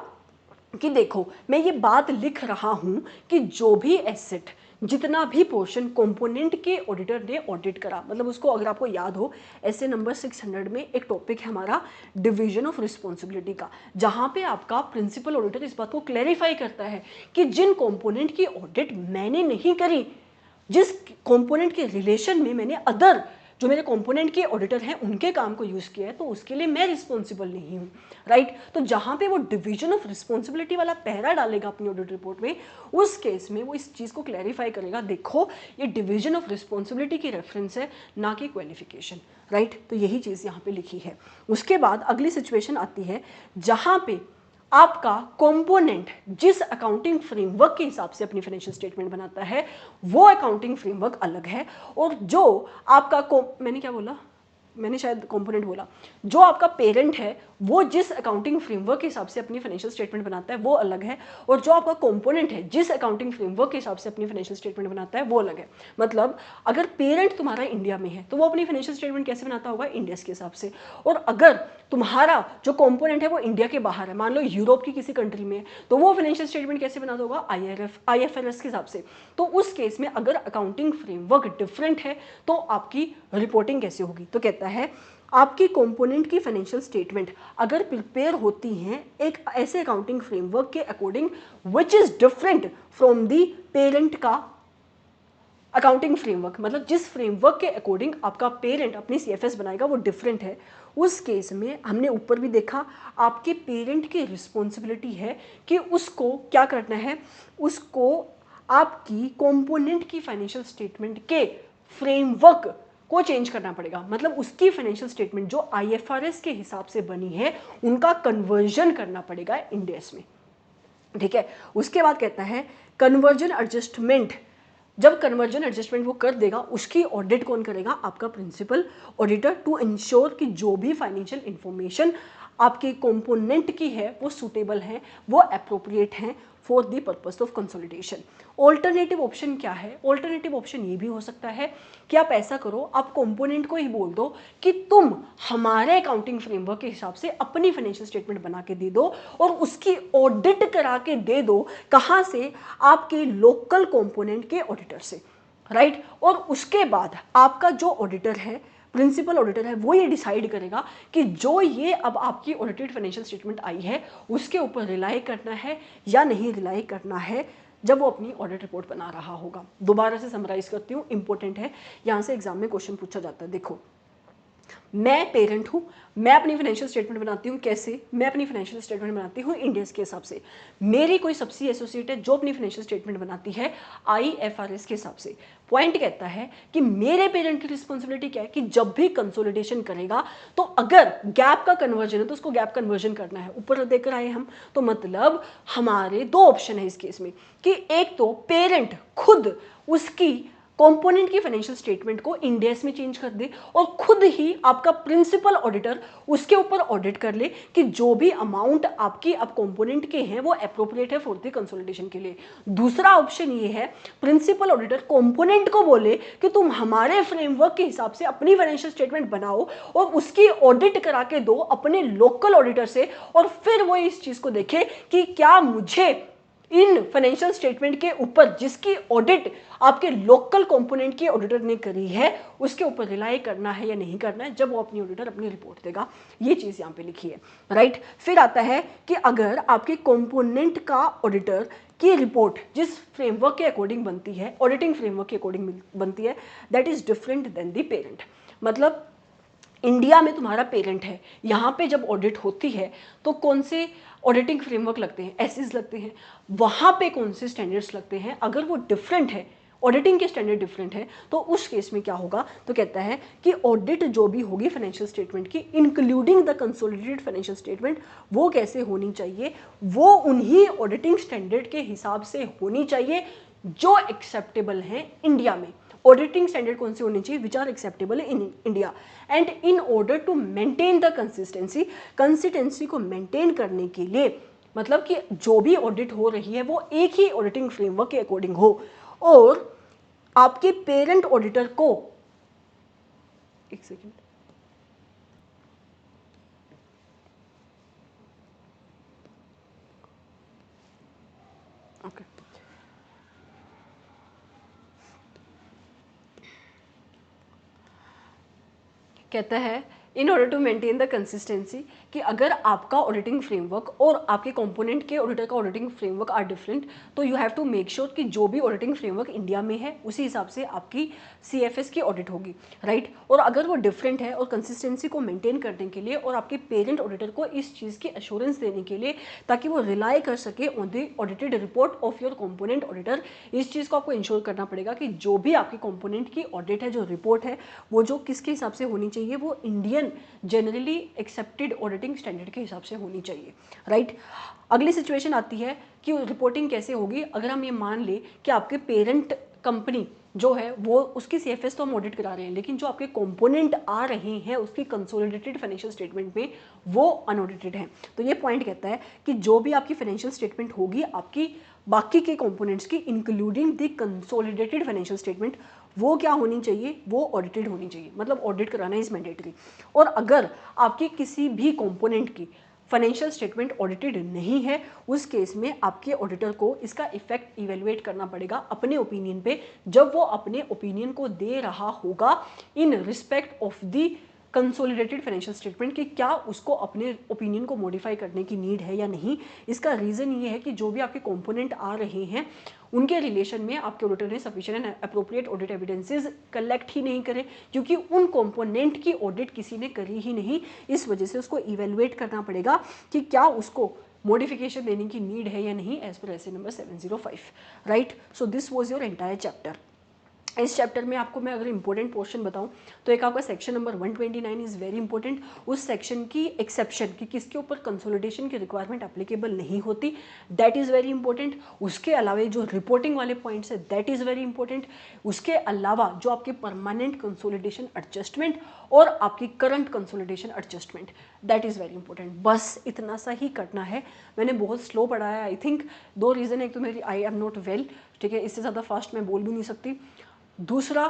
कि देखो मैं ये बात लिख रहा हूं कि जो भी एसेट जितना भी पोर्शन कंपोनेंट के ऑडिटर ने ऑडिट करा, मतलब उसको अगर आपको याद हो ऐसे नंबर 600 में एक टॉपिक है हमारा डिवीजन ऑफ रिस्पॉन्सिबिलिटी का, जहां पे आपका प्रिंसिपल ऑडिटर इस बात को क्लैरिफाई करता है कि जिन कंपोनेंट की ऑडिट मैंने नहीं करी, जिस कंपोनेंट के रिलेशन में मैंने अदर जो मेरे कंपोनेंट के ऑडिटर हैं उनके काम को यूज किया है, तो उसके लिए मैं रिस्पॉन्सिबल नहीं हूं, राइट। तो जहां पे वो डिवीजन ऑफ रिस्पॉन्सिबिलिटी वाला पहरा डालेगा अपनी ऑडिट रिपोर्ट में, उस केस में वो इस चीज को क्लैरिफाई करेगा, देखो ये डिवीजन ऑफ रिस्पॉन्सिबिलिटी की रेफरेंस है, ना कि क्वालिफिकेशन, राइट। तो यही चीज यहाँ पे लिखी है। उसके बाद अगली सिचुएशन आती है जहां पे आपका कंपोनेंट जिस अकाउंटिंग फ्रेमवर्क के हिसाब से अपनी फाइनेंशियल स्टेटमेंट बनाता है वो अकाउंटिंग फ्रेमवर्क अलग है, और जो आपका मैंने क्या बोला, मैंने शायद कंपोनेंट बोला, जो आपका पेरेंट है वो जिस अकाउंटिंग फ्रेमवर्क के हिसाब से अपनी फाइनेंशियल स्टेटमेंट बनाता है वो अलग है, और जो आपका कंपोनेंट है जिस अकाउंटिंग फ्रेमवर्क के हिसाब से अपनी फाइनेंशियल स्टेटमेंट बनाता है वो अलग है। मतलब अगर पेरेंट तुम्हारा इंडिया में है तो वो अपनी फाइनेंशियल स्टेटमेंट कैसे बनाता होगा, इंडिया के हिसाब से, और अगर तुम्हारा जो कंपोनेंट है वो इंडिया के बाहर है, मान लो यूरोप की किसी कंट्री में है, तो वो फाइनेंशियल स्टेटमेंट कैसे बनाता होगा, IFRS के हिसाब से। तो उस केस में अगर अकाउंटिंग फ्रेमवर्क डिफरेंट है तो आपकी रिपोर्टिंग कैसे होगी, तो कहता है आपकी कंपोनेंट की फाइनेंशियल स्टेटमेंट अगर प्रिपेयर होती हैं एक ऐसे अकाउंटिंग फ्रेमवर्क के according which is different from the parent का अकाउंटिंग फ्रेमवर्क, मतलब जिस फ्रेमवर्क के अकॉर्डिंग आपका पेरेंट अपनी CFS बनाएगा वो डिफरेंट है, उस केस में हमने ऊपर भी देखा आपके पेरेंट की रिस्पॉन्सिबिलिटी है कि उसको क्या करना है, उसको आपकी कंपोनेंट की फाइनेंशियल स्टेटमेंट के फ्रेमवर्क को चेंज करना पड़ेगा, मतलब उसकी फाइनेंशियल स्टेटमेंट जो IFRS के हिसाब से बनी है उनका कन्वर्जन करना पड़ेगा इंडेस में, ठीक है। उसके बाद कहता है कन्वर्जन एडजस्टमेंट, जब कन्वर्जन एडजस्टमेंट वो कर देगा उसकी ऑडिट कौन करेगा, आपका प्रिंसिपल ऑडिटर, टू इंश्योर कि जो भी फाइनेंशियल इंफॉर्मेशन आपके कंपोनेंट की है वो सूटेबल है, वो अप्रोप्रिएट है for the purpose of consolidation. Alternative option क्या है, ऑल्टरनेटिव ऑप्शन ये भी हो सकता है कि आप ऐसा करो, आप कंपोनेंट को ही बोल दो कि तुम हमारे अकाउंटिंग फ्रेमवर्क के हिसाब से अपनी फाइनेंशियल स्टेटमेंट बना के दे दो और उसकी ऑडिट करा के दे दो, कहाँ से, आपके लोकल कंपोनेंट के ऑडिटर से, राइट। और उसके बाद आपका जो ऑडिटर है, प्रिंसिपल ऑडिटर है, वो ये डिसाइड करेगा कि जो ये अब आपकी ऑडिटेड फाइनेंशियल स्टेटमेंट आई है उसके ऊपर रिलाई करना है या नहीं रिलाई करना है, जब वो अपनी ऑडिट रिपोर्ट बना रहा होगा। दोबारा से समराइज करती हूँ, इंपॉर्टेंट है, यहां से एग्जाम में क्वेश्चन पूछा जाता है। देखो, मैं पेरेंट हूं, मैं अपनी फाइनेंशियल स्टेटमेंट बनाती हूं, कैसे, मैं अपनी फाइनेंशियल स्टेटमेंट बनाती हूं इंडियस के हिसाब से, मेरी कोई सबसी एसोसिएट है जो अपनी फाइनेंशियल स्टेटमेंट बनाती है IFRS के हिसाब से। पॉइंट कहता है कि मेरे पेरेंट की रिस्पॉन्सिबिलिटी क्या है कि जब भी कंसोलिडेशन करेगा तो अगर गैप का कन्वर्जन है तो उसको गैप कन्वर्जन करना है, ऊपर देखकर आए हम, तो मतलब हमारे दो ऑप्शन है इस केस में कि एक तो पेरेंट खुद उसकी कंपोनेंट की फाइनेंशियल स्टेटमेंट को इंडेस में चेंज कर दे और खुद ही आपका प्रिंसिपल ऑडिटर उसके ऊपर ऑडिट कर ले कि जो भी अमाउंट आपकी अब कंपोनेंट के हैं वो एप्रोप्रिएट है फॉर द कंसोलिडेशन के लिए। दूसरा ऑप्शन ये है, प्रिंसिपल ऑडिटर कंपोनेंट को बोले कि तुम हमारे फ्रेमवर्क के हिसाब से अपनी फाइनेंशियल स्टेटमेंट बनाओ और उसकी ऑडिट करा के दो अपने लोकल ऑडिटर से, और फिर वो इस चीज को देखे कि क्या मुझे इन फाइनेंशियल स्टेटमेंट के ऊपर जिसकी ऑडिट आपके लोकल कंपोनेंट के ऑडिटर ने करी है उसके ऊपर रिलाई करना है या नहीं करना है, जब वो अपनी ऑडिटर अपनी रिपोर्ट देगा। ये चीज यहां पे लिखी है, राइट। फिर आता है कि अगर आपके कंपोनेंट का ऑडिटर की रिपोर्ट जिस फ्रेमवर्क के अकॉर्डिंग बनती है, ऑडिटिंग फ्रेमवर्क के अकॉर्डिंग बनती है, that is different than the parent, मतलब इंडिया में तुम्हारा पेरेंट है, यहाँ पे जब ऑडिट होती है तो कौन से ऑडिटिंग फ्रेमवर्क लगते हैं, एसिस लगते हैं, वहाँ पे कौन से स्टैंडर्ड्स लगते हैं, अगर वो डिफरेंट है, ऑडिटिंग के स्टैंडर्ड डिफरेंट है, तो उस केस में क्या होगा, तो कहता है कि ऑडिट जो भी होगी फाइनेंशियल स्टेटमेंट की including the consolidated financial statement, वो कैसे होनी चाहिए, वो उन्हीं ऑडिटिंग स्टैंडर्ड के हिसाब से होनी चाहिए जो एक्सेप्टेबल है इंडिया में। ऑडिटिंग स्टैंडर्ड कौन से होने चाहिए, which are acceptable in India, and in order to maintain the consistency को मेंटेन करने के लिए, मतलब कि जो भी ऑडिट हो रही है वो एक ही ऑडिटिंग फ्रेमवर्क के अकॉर्डिंग हो, और आपके पेरेंट ऑडिटर को, एक सेकेंड, ओके, कहता है in order to maintain the consistency कि अगर आपका ऑडिटिंग फ्रेमवर्क और आपके कंपोनेंट के ऑडिटर का ऑडिटिंग फ्रेमवर्क आर डिफरेंट, तो you have to make sure कि जो भी ऑडिटिंग फ्रेमवर्क इंडिया में है उसी हिसाब से आपकी CFS की ऑडिट होगी, राइट। और अगर वो डिफरेंट है और कंसिस्टेंसी को मेंटेन करने के लिए और आपके पेरेंट ऑडिटर को इस चीज़ की एश्योरेंस देने के लिए ताकि वो रिलाई कर सके on the audited report of your component auditor, इस चीज़ को आपको इंश्योर करना पड़ेगा कि जो भी आपके कंपोनेंट की ऑडिट है, जो रिपोर्ट है, वो जो किसके हिसाब से होनी चाहिए, वो Indian generally accepted auditing standard के हिसाब से होनी चाहिए, राइट। अगली सिचुएशन आती है कि रिपोर्टिंग कैसे होगी। अगर हम ये मान ले कि आपके पेरेंट कंपनी जो है वो उसकी CFS तो हम ऑडिट करा रहे हैं, लेकिन जो आपके कंपोनेंट आ रहे हैं उसकी कंसोलिडेटेड फाइनेंशियल स्टेटमेंट में वो अनऑडिटेड हैं, तो ये पॉइंट कहता है कि जो भी आपकी फाइनेंशियल स्टेटमेंट होगी आपकी बाकी के कंपोनेंट्स की including the consolidated financial statement, वो क्या होनी चाहिए, वो ऑडिटेड होनी चाहिए, मतलब ऑडिट कराना इज मैंडेटरी। और अगर आपकी किसी भी कंपोनेंट की फाइनेंशियल स्टेटमेंट ऑडिटेड नहीं है, उस केस में आपके ऑडिटर को इसका इफेक्ट इवेलुएट करना पड़ेगा अपने ओपिनियन पे, जब वो अपने ओपिनियन को दे रहा होगा in respect of the consolidated financial statement कि क्या उसको अपने ओपिनियन को मॉडिफाई करने की नीड है या नहीं। इसका रीज़न ये है कि जो भी आपके कंपोनेंट आ रहे हैं उनके रिलेशन में आपके ऑडिटर ने sufficient and appropriate audit evidences collect ही नहीं करे, क्योंकि उन कंपोनेंट की ऑडिट किसी ने करी ही नहीं। इस वजह से उसको इवेलुएट करना पड़ेगा कि क्या उसको मॉडिफिकेशन देने की नीड है या नहीं, as per SA number 705, right. So this was your entire chapter. इस चैप्टर में आपको मैं अगर इंपॉर्टेंट पोर्शन बताऊं तो एक आपका section number 129 is very important. उस सेक्शन की एक्सेप्शन कि किसके ऊपर कंसोलिडेशन की रिक्वायरमेंट एप्लीकेबल नहीं होती, दैट इज़ वेरी इंपॉर्टेंट। उसके अलावा जो रिपोर्टिंग वाले पॉइंट्स है दैट इज़ वेरी इंपॉर्टेंट। उसके अलावा जो आपके परमानेंट कंसोलिडेशन एडजस्टमेंट और आपकी current consolidation adjustment, that is very important. बस इतना सा ही करना है। मैंने बहुत स्लो पढ़ाया, आई थिंक 2 रीज़न, एक तो मेरी आई एम नॉट वेल, ठीक है, इससे ज़्यादा फास्ट मैं बोल भी नहीं सकती। दूसरा,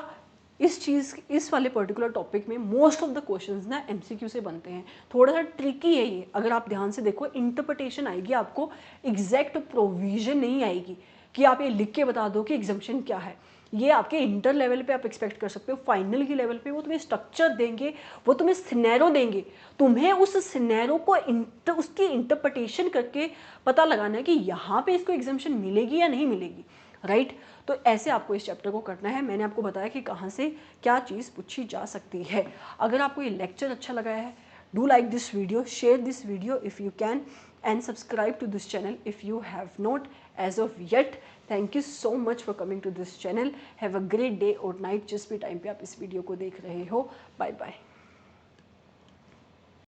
इस वाले पर्टिकुलर टॉपिक में मोस्ट ऑफ द क्वेश्चंस ना MCQ से बनते हैं, थोड़ा सा ट्रिकी है ये। अगर आप ध्यान से देखो इंटरप्रिटेशन आएगी आपको, एग्जैक्ट प्रोविजन नहीं आएगी कि आप ये लिख के बता दो कि एग्जम्पशन क्या है। ये आपके इंटर लेवल पे आप एक्सपेक्ट कर सकते हो, फाइनल की लेवल पे वो तुम्हें स्ट्रक्चर देंगे, वो तुम्हें सिनेरो देंगे, तुम्हें उस सिनेरो को उसकी इंटरप्रिटेशन करके पता लगाना है कि यहाँ पे इसको एग्जम्पशन मिलेगी या नहीं मिलेगी, राइट। तो ऐसे आपको इस चैप्टर को करना है। मैंने आपको बताया कि कहाँ से क्या चीज़ पूछी जा सकती है। अगर आपको ये लेक्चर अच्छा लगा है, do like this video, share this video if you can, and subscribe to this channel if you have not as of yet. Thank you so much for coming to this channel. Have a great day और नाइट, जिस भी टाइम पे आप इस वीडियो को देख रहे हो। Bye bye.